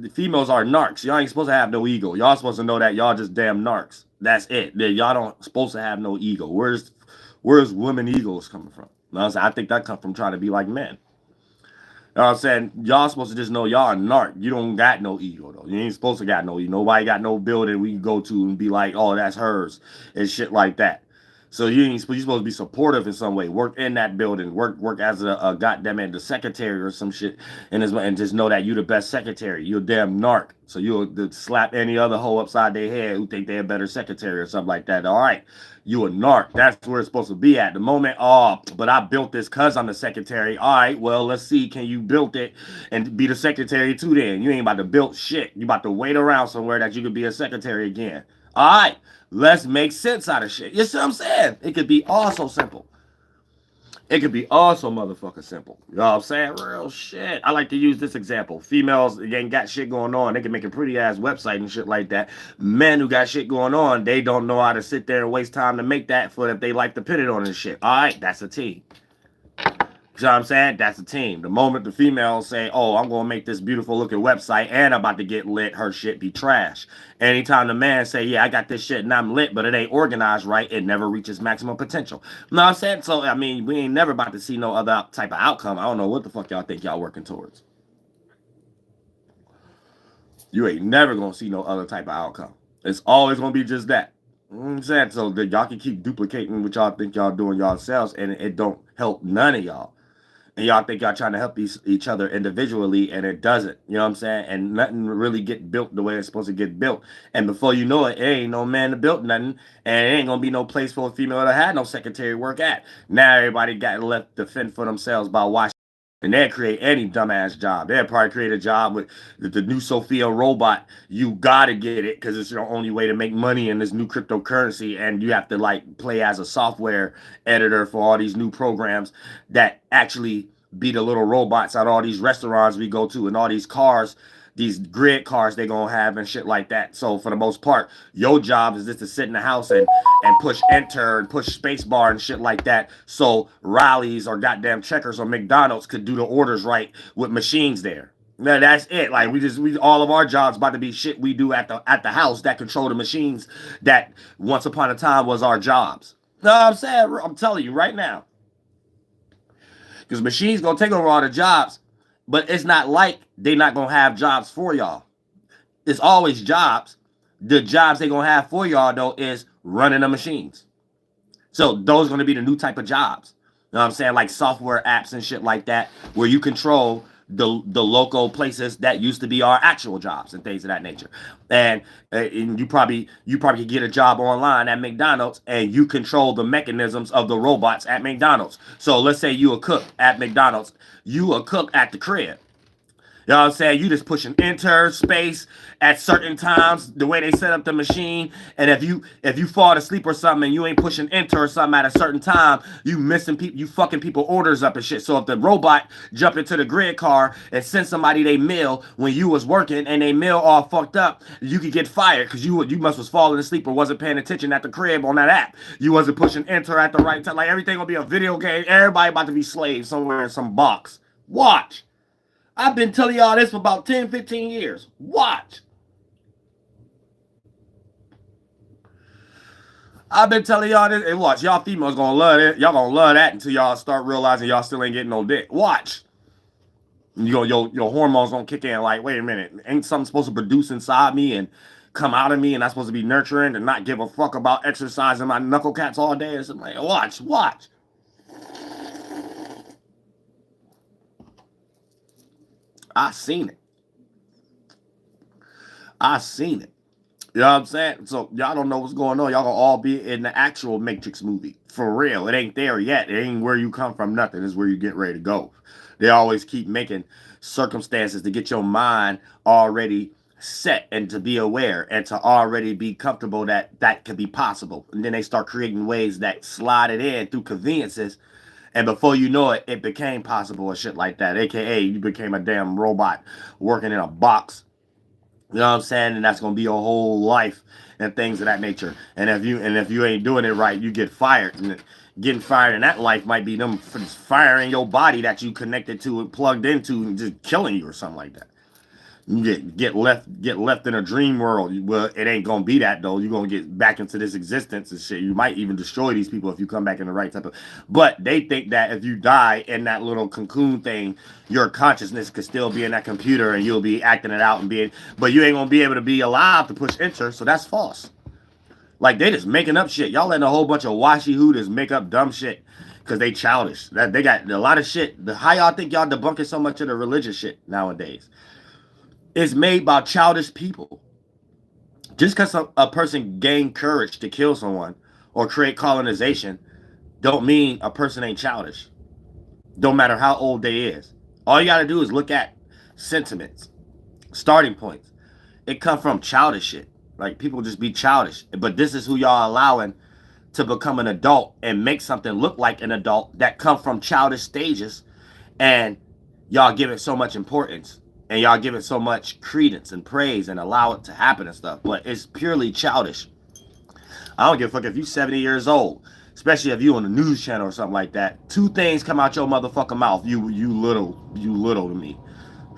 are narcs. Y'all ain't supposed to have no ego. Y'all supposed to know that y'all just damn narcs. That's it. Y'all don't supposed to have no ego. Where's women egos coming from? I think that comes from trying to be like men. You know what I'm saying? Y'all supposed to just know y'all a narc. You don't got no ego, though. You ain't supposed to got no ego. Nobody got no building we can go to and be like, oh, that's hers and shit like that. So you supposed to be supportive in some way. Work in that building. Work as a goddamn it, the secretary or some shit. And just know that you the best secretary. You a damn narc. So you'll slap any other hoe upside their head who think they're a better secretary or something like that. All right. You a narc. That's where it's supposed to be at. The moment, oh, but I built this because I'm the secretary. All right, well, let's see. Can you build it and be the secretary too then? You ain't about to build shit. You about to wait around somewhere that you could be a secretary again. All right, let's make sense out of shit. You see what I'm saying? It could be all so simple. It could be also motherfucking simple. You know what I'm saying? Real shit. I like to use this example. Females ain't got shit going on. They can make a pretty ass website and shit like that. Men who got shit going on, they don't know how to sit there and waste time to make that for if they like to put it on and shit. All right, that's a team. You know what I'm saying? That's a team. The moment the females say, oh, I'm going to make this beautiful looking website and I'm about to get lit, her shit be trash. Anytime the man say, yeah, I got this shit and I'm lit, but it ain't organized right, it never reaches maximum potential. You know what I'm saying? So, I mean, we ain't never about to see no other type of outcome. I don't know what the fuck y'all think y'all working towards. You ain't never going to see no other type of outcome. It's always going to be just that. You know what I'm saying? So that y'all can keep duplicating what y'all think y'all doing yourselves and it don't help none of y'all. and y'all think y'all trying to help each other individually, and it doesn't. You know what I'm saying? And nothing really get built the way it's supposed to get built. And before you know it, it ain't no man to build nothing, and it ain't gonna be no place for a female to have no secretary work at. Now everybody got left to fend for themselves by watching. And they'll create any dumbass job. They'll probably create a job with the new Sophia robot. You gotta get it because it's your only way to make money in this new cryptocurrency. And you have to like play as a software editor for all these new programs that actually be the little robots at all these restaurants we go to and all these cars, these grid cars they gonna have and shit like that. So for the most part, your job is just to sit in the house and push enter and push spacebar and shit like that. So Riley's or goddamn Checkers or McDonald's could do the orders right with machines there. Now that's it. Like we all of our jobs about to be shit we do at the house that control the machines that once upon a time was our jobs. You know what I'm saying? I'm telling you right now. Because machines gonna take over all the jobs, but it's not like they not gonna have jobs for y'all. It's always jobs. The jobs they gonna have for y'all though is running the machines. So those are gonna be the new type of jobs. You know what I'm saying? Like software apps and shit like that, where you control the local places that used to be our actual jobs and things of that nature. And you probably could get a job online at McDonald's and you control the mechanisms of the robots at McDonald's. So let's say you a cook at McDonald's, you a cook at the crib. You know what I'm saying? You just pushing enter space at certain times, the way they set up the machine. And if you fall asleep or something and you ain't pushing enter or something at a certain time, you missing people, you fucking people orders up and shit. So if the robot jump into the grid car and send somebody they meal when you was working and they meal all fucked up, you could get fired because you must was falling asleep or wasn't paying attention at the crib on that app. You wasn't pushing enter at the right time. Like everything gonna be a video game. Everybody about to be slaves somewhere in some box. Watch. I've been telling y'all this for about 10, 15 years. Watch. I've been telling y'all this. And watch, y'all females gonna love it. Y'all gonna love that until y'all start realizing y'all still ain't getting no dick. Watch. Your hormones gonna kick in like, wait a minute. Ain't something supposed to produce inside me and come out of me and I'm supposed to be nurturing and not give a fuck about exercising my knuckle cats all day? It's like, watch. I seen it. You know what I'm saying? So y'all don't know what's going on. Y'all gonna all be in the actual Matrix movie. For real. It ain't there yet. It ain't where you come from, nothing. It's where you get ready to go. They always keep making circumstances to get your mind already set and to be aware and to already be comfortable that that could be possible. And then they start creating ways that slide it in through conveniences. And before you know it, it became possible or shit like that. AKA, you became a damn robot working in a box. You know what I'm saying? And that's gonna be your whole life and things of that nature. And if you ain't doing it right, you get fired. And getting fired in that life might be them firing your body that you connected to and plugged into and just killing you or something like that. You get left in a dream world. Well, it ain't gonna be that though. You're gonna get back into this existence and shit. You might even destroy these people if you come back in the right type of. But they think that if you die in that little cocoon thing, your consciousness could still be in that computer and you'll be acting it out and being. But you ain't gonna be able to be alive to push enter. So that's false. Like they just making up shit. Y'all letting a whole bunch of washy hooters make up dumb shit because they childish. That they got a lot of shit. How y'all think y'all debunking so much of the religious shit nowadays? Is made by childish people. Just because a person gained courage to kill someone or create colonization don't mean a person ain't childish. Don't matter how old they is. All you got to do is look at sentiments, starting points. It come from childish shit. Like people just be childish. But this is who y'all allowing to become an adult and make something look like an adult that come from childish stages. And y'all give it so much importance. And y'all give it so much credence and praise and allow it to happen and stuff. But it's purely childish. I don't give a fuck if you 70 years old. Especially if you on the news channel or something like that. Two things come out your motherfucking mouth. You little to me.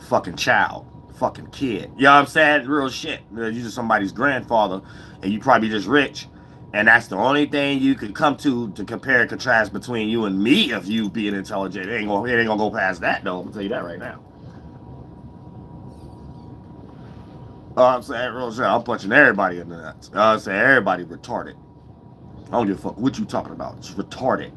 Fucking child. Fucking kid. You know what I'm saying? Real shit. You're just somebody's grandfather. And you probably just rich. And that's the only thing you can come to compare and contrast between you and me of you being intelligent. It ain't gonna go past that though. I'll tell you that right now. I'm saying real shit. I'm punching everybody in the nuts. I'm saying everybody retarded. I don't give a fuck what you talking about. It's retarded.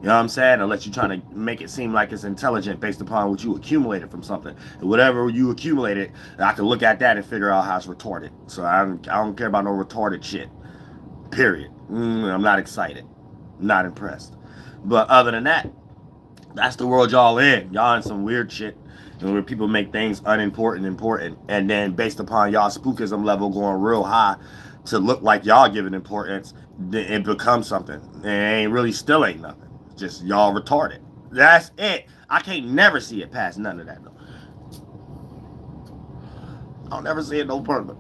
You know what I'm saying? Unless you're trying to make it seem like it's intelligent based upon what you accumulated from something. And whatever you accumulated, I can look at that and figure out how it's retarded. So I don't care about no retarded shit. Period. I'm not excited. Not impressed. But other than that, that's the world y'all in. Y'all in some weird shit. Where people make things unimportant important. And then based upon y'all spookism level going real high to look like y'all giving importance, it becomes something. It ain't really still ain't nothing. Just y'all retarded. That's it. I can't never see it past none of that though. I'll never see it no further.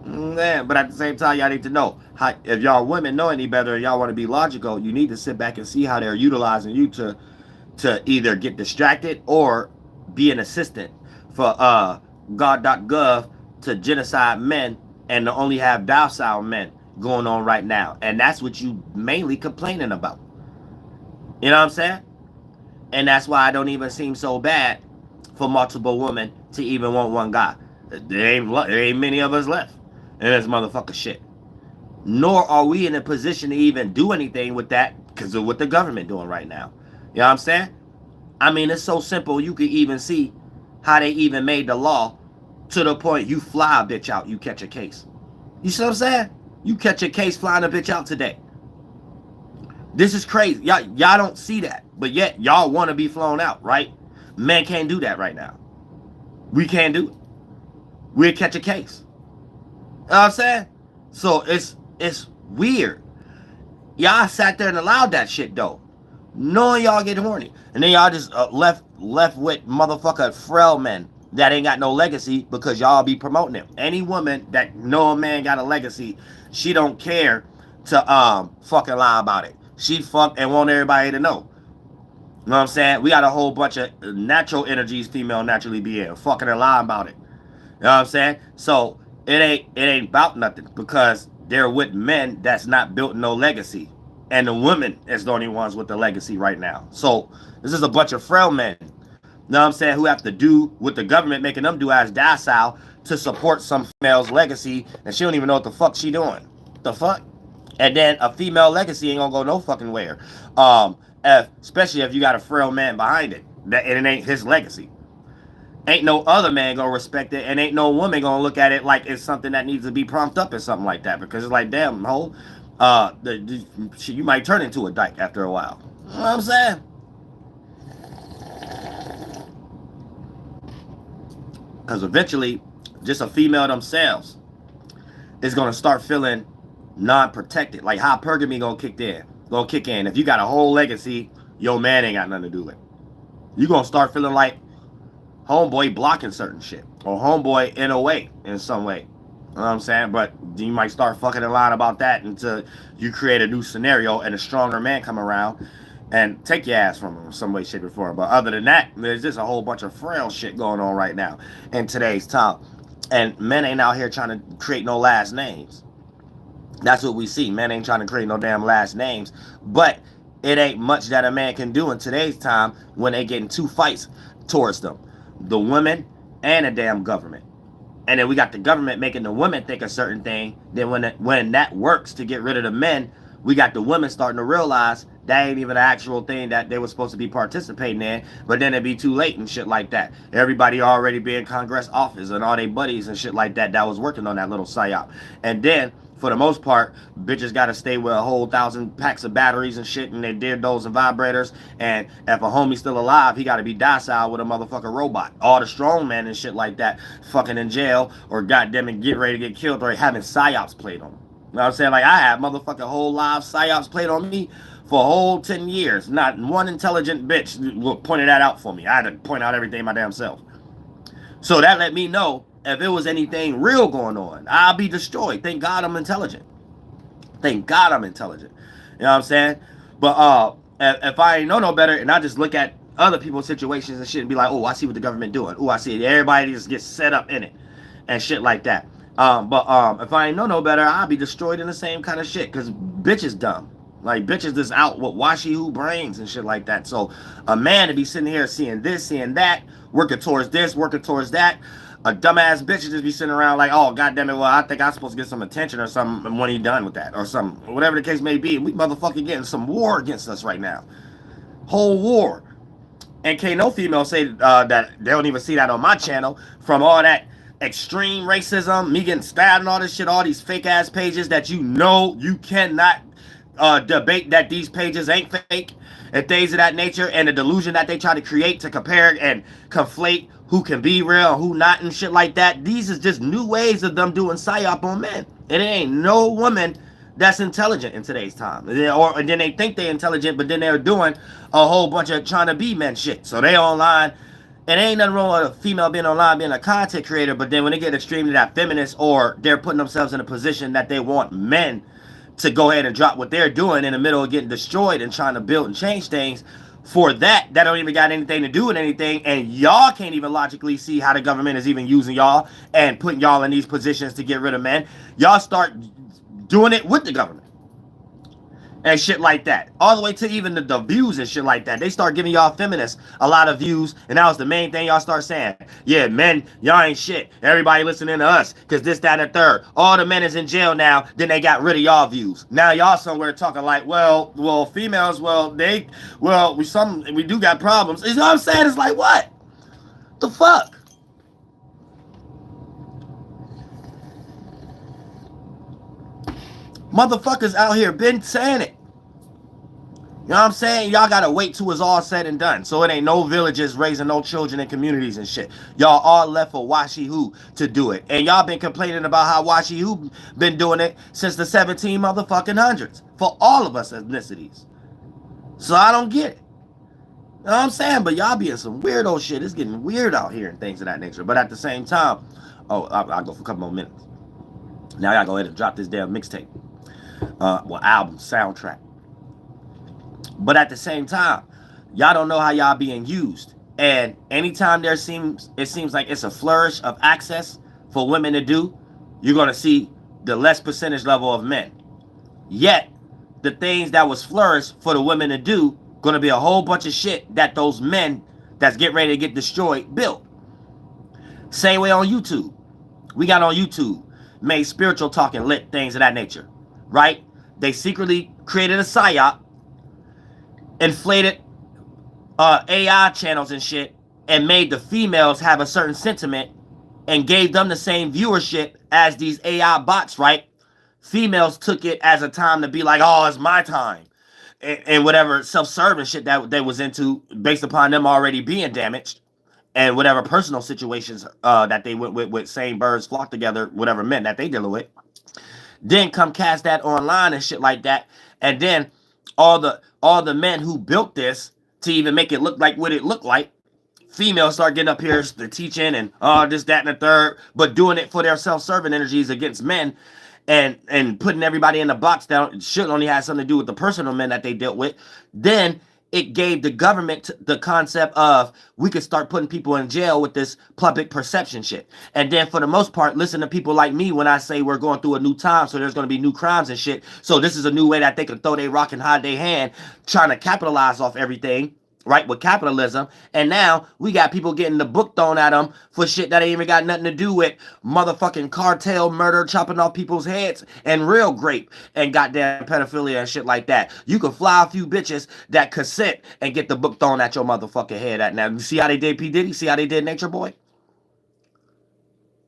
Man, but at the same time, y'all need to know how, if y'all women know any better and y'all want to be logical, you need to sit back and see how they're utilizing you to either get distracted or be an assistant for God.Gov to genocide men and to only have docile men going on right now. And that's what you mainly complaining about. You know what I'm saying? And that's why I don't even seem so bad for multiple women to even want one guy. There ain't many of us left in this motherfucker shit. Nor are we in a position to even do anything with that because of what the government doing right now. You know what I'm saying? I mean, it's so simple. You can even see how they even made the law to the point you fly a bitch out, you catch a case. You see what I'm saying? You catch a case flying a bitch out today. This is crazy. Y'all don't see that. But yet, y'all want to be flown out, right? Men can't do that right now. We can't do it. We'll catch a case. You know what I'm saying? So, it's weird. Y'all sat there and allowed that shit, though. Knowing y'all get horny. And then y'all just left with motherfucker frail men that ain't got no legacy because y'all be promoting them. Any woman that know a man got a legacy, she don't care to fucking lie about it. She fuck and want everybody to know. You know what I'm saying? We got a whole bunch of natural energies female naturally be in. Fucking and lying about it. You know what I'm saying? So it ain't about nothing because they're with men that's not built no legacy. And the women is the only ones with the legacy right now. So this is a bunch of frail men, you know what I'm saying, who have to do what the government making them do as docile to support some female's legacy, and she don't even know what the fuck she doing. The fuck? And then a female legacy ain't gonna go no fucking where. Especially if you got a frail man behind it, and it ain't his legacy. Ain't no other man gonna respect it, and ain't no woman gonna look at it like it's something that needs to be prompted up or something like that, because it's like, damn, ho, you might turn into a dyke after a while. You know what I'm saying? Because eventually, just a female themselves is gonna start feeling non-protected. Like hypergamy gonna kick in. If you got a whole legacy, your man ain't got nothing to do with it. You gonna start feeling like homeboy blocking certain shit, or homeboy in a way, in some way. You know what I'm saying? But you might start fucking in line about that until you create a new scenario and a stronger man come around and take your ass from him in some way, shape, or form. But other than that, there's just a whole bunch of frail shit going on right now in today's time. And men ain't out here trying to create no last names. That's what we see. Men ain't trying to create no damn last names. But it ain't much that a man can do in today's time when they get in two fights towards them. The women and the damn government. And then we got the government making the women think a certain thing. Then when that works to get rid of the men, we got the women starting to realize that ain't even an actual thing that they were supposed to be participating in. But then it'd be too late and shit like that. Everybody already be in Congress office and all their buddies and shit like that was working on that little psyop. And then, for the most part, bitches got to stay with a whole 1,000 packs of batteries and shit and their dildos and vibrators. And if a homie's still alive, he got to be docile with a motherfucking robot. All the strong men and shit like that fucking in jail or goddamn it get ready to get killed or having psyops played on them. You know what I'm saying? Like, I had motherfucking whole live psyops played on me for a whole 10 years. Not one intelligent bitch pointed that out for me. I had to point out everything my damn self. So that let me know if it was anything real going on, I'll be destroyed. Thank God I'm intelligent. Thank God I'm intelligent. You know what I'm saying? But if I ain't know no better and I just look at other people's situations and shit and be like, oh, I see what the government doing. Oh, I see it. Everybody just gets set up in it and shit like that. But if I ain't know no better, I'll be destroyed in the same kind of shit because bitches dumb. Like, bitches just out with washy-who brains and shit like that. So a man to be sitting here seeing this, seeing that, working towards this, working towards that, A dumbass bitch just be sitting around like, oh, goddamn it, well, I think I'm supposed to get some attention or something when he done with that or something, whatever the case may be. And we motherfucking getting some war against us right now. Whole war. And can't no female say that they don't even see that on my channel from all that extreme racism, me getting stabbed and all this shit, all these fake ass pages that you cannot debate that these pages ain't fake and things of that nature, and the delusion that they try to create to compare and conflate who can be real and who not and shit like that. These is just new ways of them doing psyop on men. And it ain't no woman that's intelligent in today's time. And then they think they're intelligent, but then they're doing a whole bunch of trying to be men shit. So they online, and ain't nothing wrong with a female being online, being a content creator, but then when they get extremely that feminist, or they're putting themselves in a position that they want men to go ahead and drop what they're doing in the middle of getting destroyed and trying to build and change things, for that don't even got anything to do with anything, and y'all can't even logically see how the government is even using y'all and putting y'all in these positions to get rid of men. Y'all start doing it with the government and shit like that, all the way to even the views and shit like that. They start giving y'all feminists a lot of views, and that was the main thing y'all start saying. Yeah, men, y'all ain't shit. Everybody listening to us, because this, that, and the third. All the men is in jail now, then they got rid of y'all views. Now y'all somewhere talking like, well, females, we do got problems. You know what I'm saying? It's like, what? The fuck? Motherfuckers out here been saying it. You know what I'm saying? Y'all gotta wait till it's all said and done. So it ain't no villages raising no children in communities and shit. Y'all all left for Washi Who to do it. And y'all been complaining about how Washi Who been doing it since the 17 motherfucking hundreds. For all of us ethnicities. So I don't get it. You know what I'm saying? But y'all be in some weirdo shit. It's getting weird out here and things of that nature. But at the same time, I'll go for a couple more minutes. Now y'all go ahead and drop this damn mixtape. Album, soundtrack. But at the same time, y'all don't know how y'all being used. And anytime it seems like it's a flourish of access for women to do, you're going to see the less percentage level of men. Yet, the things that was flourished for the women to do, going to be a whole bunch of shit that those men that's getting ready to get destroyed built. Same way on YouTube. We got on YouTube, made spiritual talking lit, things of that nature. Right? They secretly created a psyop, inflated AI channels and shit, and made the females have a certain sentiment and gave them the same viewership as these AI bots, right? Females took it as a time to be like, oh, it's my time. And whatever self-serving shit that they was into based upon them already being damaged, and whatever personal situations that they went with same birds flock together, whatever men that they dealing with. Then come cast that online and shit like that. And then all the men who built this to even make it look like what it looked like, females start getting up here, the teaching and this, that, and the third, but doing it for their self-serving energies against men and putting everybody in the box down. It should only have something to do with the personal men that they dealt with. Then it gave the government the concept of we could start putting people in jail with this public perception shit. And then for the most part, listen to people like me when I say we're going through a new time, so there's going to be new crimes and shit. So this is a new way that they can throw their rock and hide their hand, trying to capitalize off everything, right, with capitalism. And now we got people getting the book thrown at them for shit that ain't even got nothing to do with motherfucking cartel murder, chopping off people's heads, and real grape and goddamn pedophilia and shit like that. You can fly a few bitches that consent and get the book thrown at your motherfucking head at. Now, you see how they did P. Diddy? See how they did Nature Boy?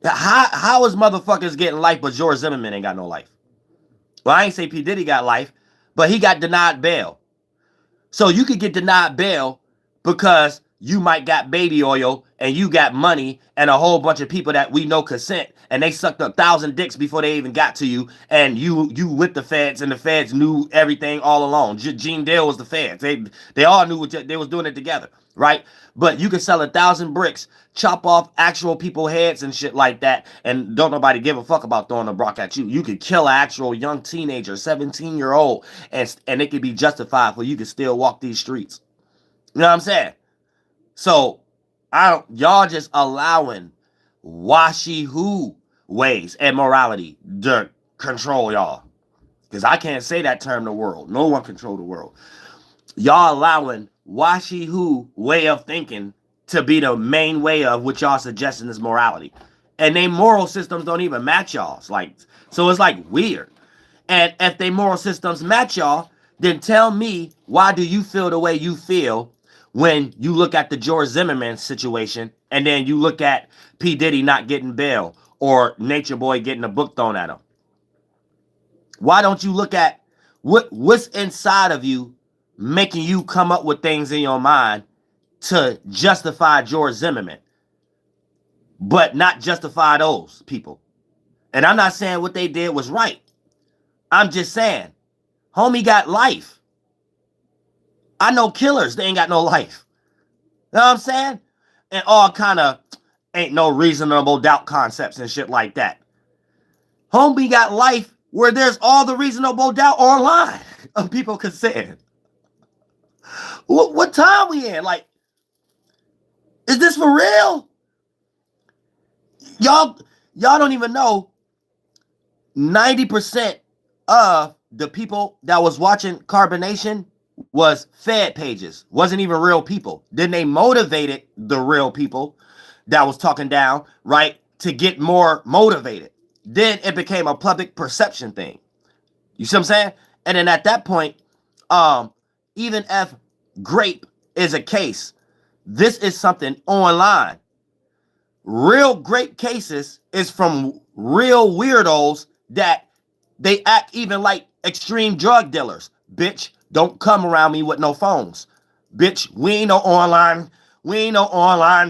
How is motherfuckers getting life but George Zimmerman ain't got no life? Well, I ain't say P. Diddy got life, but he got denied bail. So you could get denied bail because you might got baby oil and you got money and a whole bunch of people that we know consent, and they sucked 1,000 dicks before they even got to you, and you with the feds, and the feds knew everything all along. Gene Dale was the feds. They all knew what they was doing it together, right? But you could sell 1,000 bricks, chop off actual people heads and shit like that, and don't nobody give a fuck about throwing a rock at you. You could kill an actual young teenager, 17-year-old, and it could be justified for you to still walk these streets. You know what I'm saying? So y'all just allowing Washi Who ways and morality to control y'all. Because I can't say that term the world. No one control the world. Y'all allowing Washi Who way of thinking to be the main way of what y'all suggesting is morality. and they moral systems don't even match y'all's. Like, so it's like weird. And if they moral systems match y'all, then tell me, why do you feel the way you feel when you look at the George Zimmerman situation, and then you look at P. Diddy not getting bail, or Nature Boy getting a book thrown at him? Why don't you look at what's inside of you making you come up with things in your mind to justify George Zimmerman, but not justify those people? And I'm not saying what they did was right. I'm just saying, homie got life. I know killers, they ain't got no life. You know what I'm saying? And all kind of ain't no reasonable doubt concepts and shit like that. Homie got life where there's all the reasonable doubt online of people consent. What time we in? Like, is this for real? Y'all don't even know 90% of the people that was watching Carbonation was Fed pages. Wasn't even real people. Then they motivated the real people that was talking down, right, to get more motivated. Then it became a public perception thing. You see what I'm saying? And then at that point, even if grape is a case, this is something online. Real grape cases is from real weirdos that they act even like extreme drug dealers. Bitch, don't come around me with no phones. Bitch, we ain't no online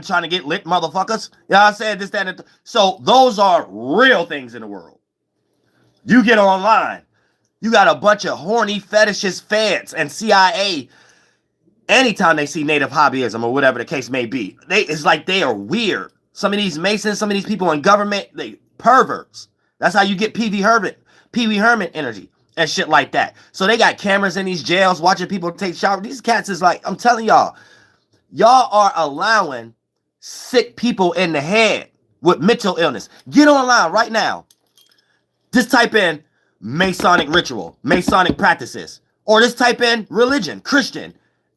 trying to get lit motherfuckers. You know what I'm saying? This, that, and so those are real things in the world. You get online, you got a bunch of horny fetishist feds and CIA. Anytime they see native hobbyism or whatever the case may be, it's like they are weird. Some of these Masons, some of these people in government, they perverts. That's how you get Pee Wee Herman energy and shit like that. So they got cameras in these jails watching people take showers. These cats is like, I'm telling y'all are allowing sick people in the head with mental illness. Get online right now. Just type in Masonic ritual, Masonic practices, or just type in religion, Christian,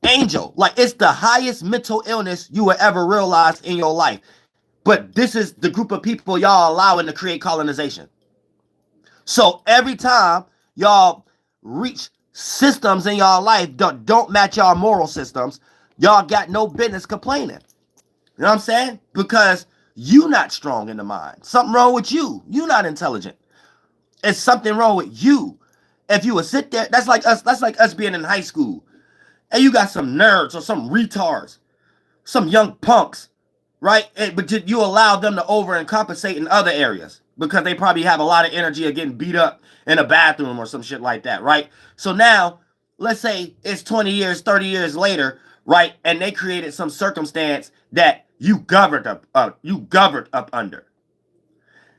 angel. Like, it's the highest mental illness you will ever realize in your life. But this is the group of people y'all allowing to create colonization. So every time y'all reach systems in y'all life that don't match y'all moral systems, y'all got no business complaining. You know what I'm saying? Because you not strong in the mind. Something wrong with you. You not intelligent. It's something wrong with you. If you would sit there, that's like us being in high school, and you got some nerds or some retards, some young punks, right? But you allow them to over and compensate in other areas because they probably have a lot of energy of getting beat up in a bathroom or some shit like that, right? So now, let's say it's 20 years, 30 years later, right? And they created some circumstance that you governed up under.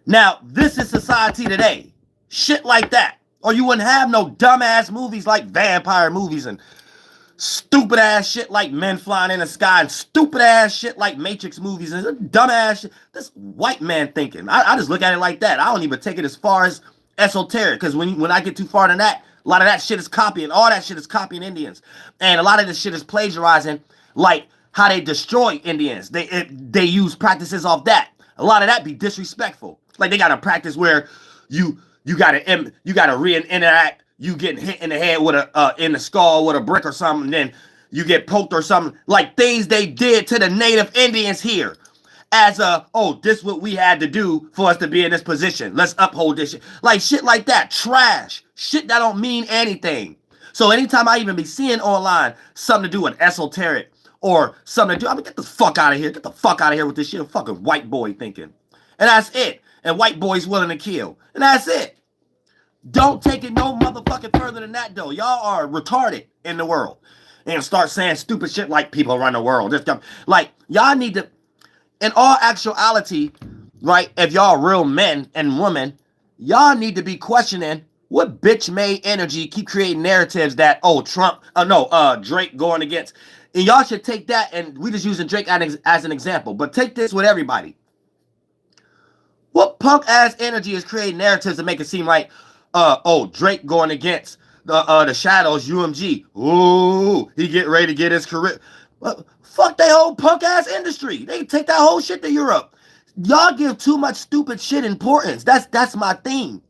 Now, this is society today. Shit like that. Or you wouldn't have no dumbass movies like vampire movies and stupid ass shit like Men Flying in the Sky and stupid ass shit like Matrix movies and dumbass shit. This white man thinking. I just look at it like that. I don't even take it as far as esoteric, because when I get too far than that, a lot of that shit is copying. All that shit is copying Indians. And a lot of this shit is plagiarizing, like how they destroy Indians. They use practices off that. A lot of that be disrespectful. Like they got a practice where you gotta reenact you getting hit in the head with in the skull with a brick or something, and then you get poked or something, like things they did to the native Indians here as this what we had to do for us to be in this position. Let's uphold this shit. Like shit like that. Trash. Shit that don't mean anything. So anytime I even be seeing online something to do with esoteric or something to do, I mean, get the fuck out of here. Get the fuck out of here with this shit. A fucking white boy thinking. And that's it. And white boys willing to kill. And that's it. Don't take it no motherfucking further than that, though. Y'all are retarded in the world. And start saying stupid shit like people run the world. Like, y'all need to, in all actuality, right, if y'all real men and women, y'all need to be questioning what bitch-made energy keep creating narratives that, Drake going against. And y'all should take that, and we just using Drake as an example, but take this with everybody. What punk-ass energy is creating narratives to make it seem like, Drake going against the Shadows, UMG. Ooh, he getting ready to get his career. Fuck that whole punk-ass industry. They take that whole shit to Europe. Y'all give too much stupid shit importance. That's my thing.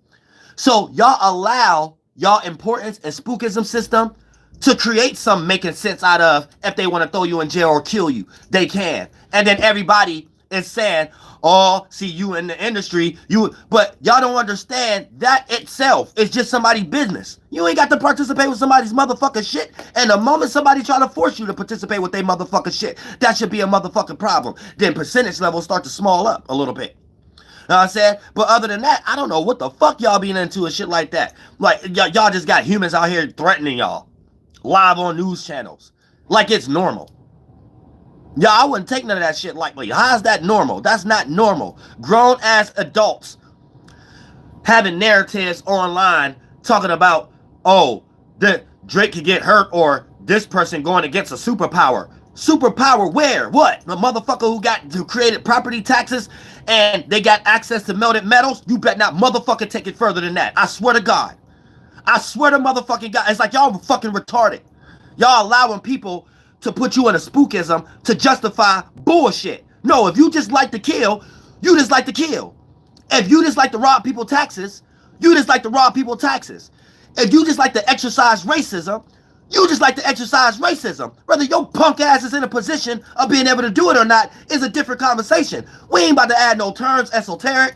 So y'all allow y'all importance and spookism system to create some making sense out of. If they want to throw you in jail or kill you, they can. And then everybody is saying, oh, see, you in the industry, but y'all don't understand that itself is just somebody's business. You ain't got to participate with somebody's motherfucking shit. And the moment somebody try to force you to participate with their motherfucking shit, that should be a motherfucking problem. Then percentage levels start to small up a little bit. Know what I'm saying? But other than that, I don't know what the fuck y'all being into and shit like that. Like, y'all just got humans out here threatening y'all. Live on news channels. Like it's normal. Y'all, I wouldn't take none of that shit lightly. How's that normal? That's not normal. Grown-ass adults having narratives online talking about, oh, the Drake could get hurt or this person going against a superpower. Superpower where? What? The motherfucker who created property taxes and they got access to melted metals? You bet not motherfucking take it further than that. I swear to God. I swear to motherfucking God. It's like y'all fucking retarded. Y'all allowing people to put you in a spookism to justify bullshit. No, if you just like to kill, you just like to kill. If you just like to rob people taxes, you just like to rob people taxes. If you just like to exercise racism, you just like to exercise racism. Whether your punk ass is in a position of being able to do it or not is a different conversation. We ain't about to add no terms esoteric.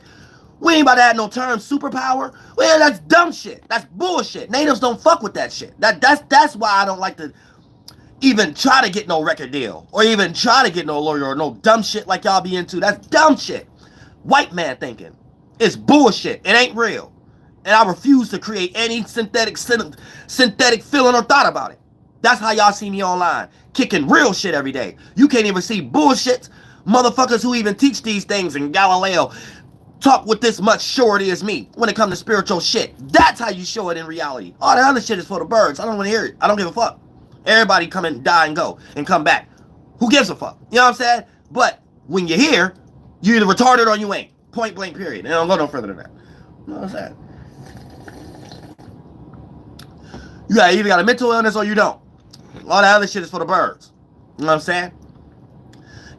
We ain't about to add no terms superpower. Well, that's dumb shit. That's bullshit. Natives don't fuck with that shit. That's why I don't like to even try to get no record deal or even try to get no lawyer or no dumb shit like y'all be into. That's dumb shit. White man thinking. It's bullshit. It ain't real. And I refuse to create any synthetic feeling or thought about it. That's how y'all see me online. Kicking real shit every day. You can't even see bullshit. Motherfuckers who even teach these things in Galileo talk with this much surety as me when it comes to spiritual shit. That's how you show it in reality. All the other shit is for the birds. I don't want to hear it. I don't give a fuck. Everybody come and die and go and come back. Who gives a fuck? You know what I'm saying? But when you're here, you either retarded or you ain't. Point blank period. And I don't go no further than that. You know what I'm saying? You either got a mental illness or you don't. All that other shit is for the birds. You know what I'm saying?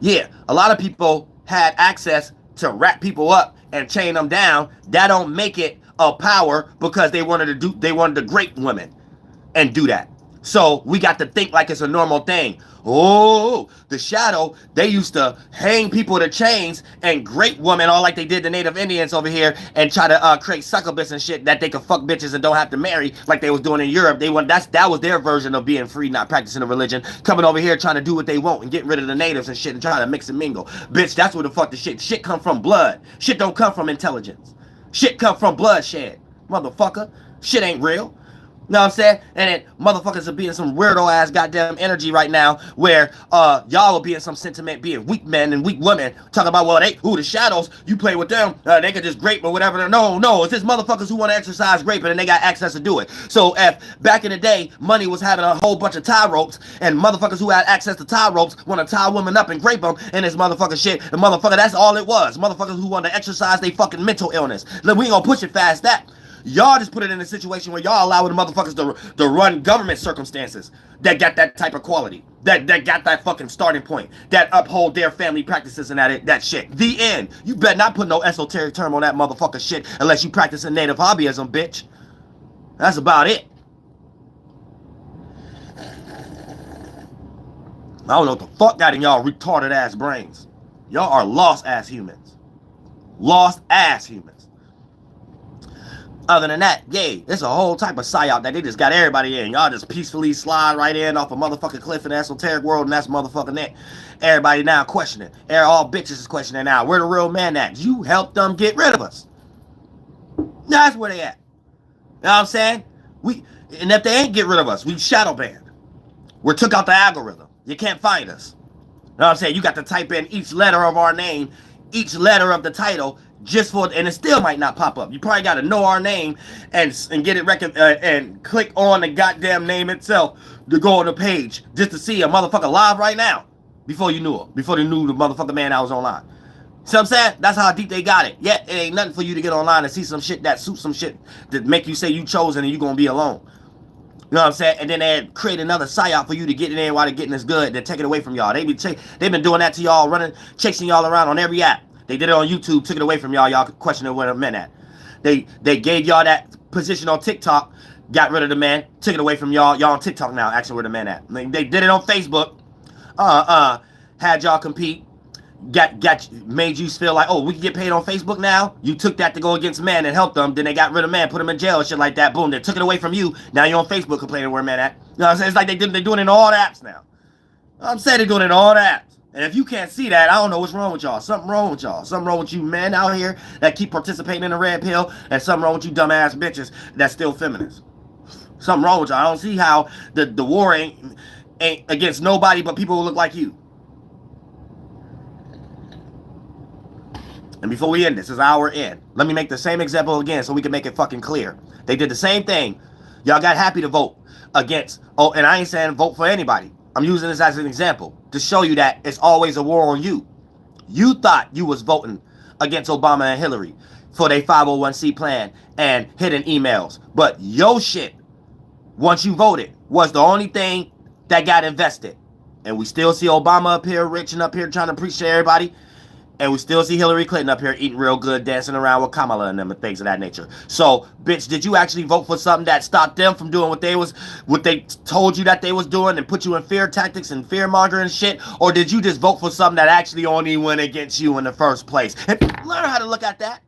Yeah, a lot of people had access to wrap people up and chain them down. That don't make it a power because they wanted to grape women and do that. So we got to think like it's a normal thing. Oh, the shadow, they used to hang people to chains and grape women all like they did the Native Indians over here and try to create succubus and shit that they could fuck bitches and don't have to marry like they was doing in Europe. That was their version of being free, not practicing a religion, coming over here trying to do what they want and getting rid of the natives and shit and trying to mix and mingle. Bitch, that's where the fuck the shit come from. Blood. Shit don't come from intelligence. Shit come from bloodshed. Motherfucker. Shit ain't real. You know what I'm saying? And then motherfuckers are being some weirdo ass goddamn energy right now where y'all are being some sentiment, being weak men and weak women, talking about, well, the shadows, you play with them, they could just grape or whatever. No, it's just motherfuckers who want to exercise graping and they got access to do it. So if back in the day, money was having a whole bunch of tie ropes and motherfuckers who had access to tie ropes want to tie women up and grape them and this motherfucker shit, and motherfucker, that's all it was. Motherfuckers who want to exercise their fucking mental illness. We ain't gonna push it past that. Y'all just put it in a situation where y'all allowing the motherfuckers to run government circumstances that got that type of quality, that got that fucking starting point, that uphold their family practices and that shit. The end. You better not put no esoteric term on that motherfucker shit unless you practice a native hobbyism, bitch. That's about it. I don't know what the fuck got in y'all retarded ass brains. Y'all are lost ass humans. Lost ass humans. Other than that, yay, there's a whole type of psyop that they just got everybody in. Y'all just peacefully slide right in off a motherfucking cliff in the esoteric world, and that's motherfucking it. Everybody now questioning. All bitches is questioning now. Where the real man at? You helped them get rid of us. That's where they at. You know what I'm saying? And if they ain't get rid of us, we shadow banned. We took out the algorithm. You can't find us. You know what I'm saying? You got to type in each letter of our name, each letter of the title, and it still might not pop up. You probably got to know our name and get it and click on the goddamn name itself to go on the page just to see a motherfucker live right now before you knew him, before they knew the motherfucker man that was online. See what I'm saying? That's how deep they got it. Yet it ain't nothing for you to get online and see some shit that suits some shit that make you say you chosen and you gonna be alone. You know what I'm saying? And then they create another psyop for you to get in there while they're getting this good, then take it away from y'all. They've been doing that to y'all, chasing y'all around on every app. They did it on YouTube, took it away from y'all. Y'all questioning where the men at. They gave y'all that position on TikTok, got rid of the man, took it away from y'all. Y'all on TikTok now, asking where the man at. They did it on Facebook. Had y'all compete. Made you feel like, oh, we can get paid on Facebook now. You took that to go against men and help them. Then they got rid of men, put them in jail and shit like that. Boom, they took it away from you. Now you're on Facebook complaining where men at. You know what I'm saying? It's like they're doing it in all the apps now. I'm saying they're doing it in all the apps. And if you can't see that, I don't know what's wrong with y'all. Something wrong with y'all. Something wrong with you men out here that keep participating in the red pill, and something wrong with you dumbass bitches that's still feminists. Something wrong with y'all. I don't see how the war ain't against nobody but people who look like you. And before we end this is our end. Let me make the same example again so we can make it fucking clear. They did the same thing. Y'all got happy to vote against. Oh, and I ain't saying vote for anybody. I'm using this as an example to show you that it's always a war on you. You thought you was voting against Obama and Hillary for their 501c plan and hidden emails. But your shit, once you voted, was the only thing that got invested. And we still see Obama up here rich and up here trying to preach to everybody. And we still see Hillary Clinton up here eating real good, dancing around with Kamala and them and things of that nature. So, bitch, did you actually vote for something that stopped them from doing what they told you that they was doing and put you in fear tactics and fear mongering and shit? Or did you just vote for something that actually only went against you in the first place? And learn how to look at that.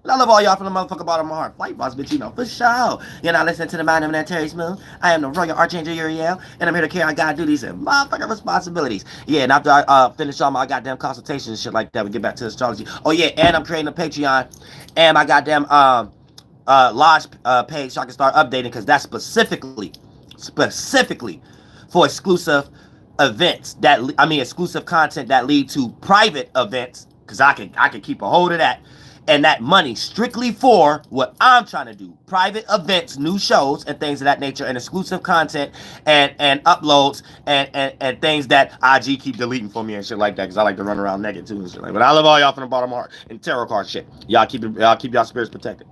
And I love all y'all from the motherfucker bottom of my heart. Fight boss, bitch, you know, for sure. You're not listening to the mind of that Terry Smooth. I am the Royal Archangel Uriel, and I'm here to carry on God duties and motherfucking responsibilities. Yeah, and after I finish all my goddamn consultations and shit like that, we get back to astrology. Oh yeah, and I'm creating a Patreon and my goddamn lodge page so I can start updating, because that's specifically for exclusive events exclusive content that lead to private events, because I can keep a hold of that. And that money strictly for what I'm trying to do. Private events, new shows, and things of that nature, and exclusive content, and uploads, and things that IG keep deleting for me and shit like that, because I like to run around naked too and shit like that. But I love all y'all from the bottom of my heart. And tarot card shit. Y'all keep y'all spirits protected.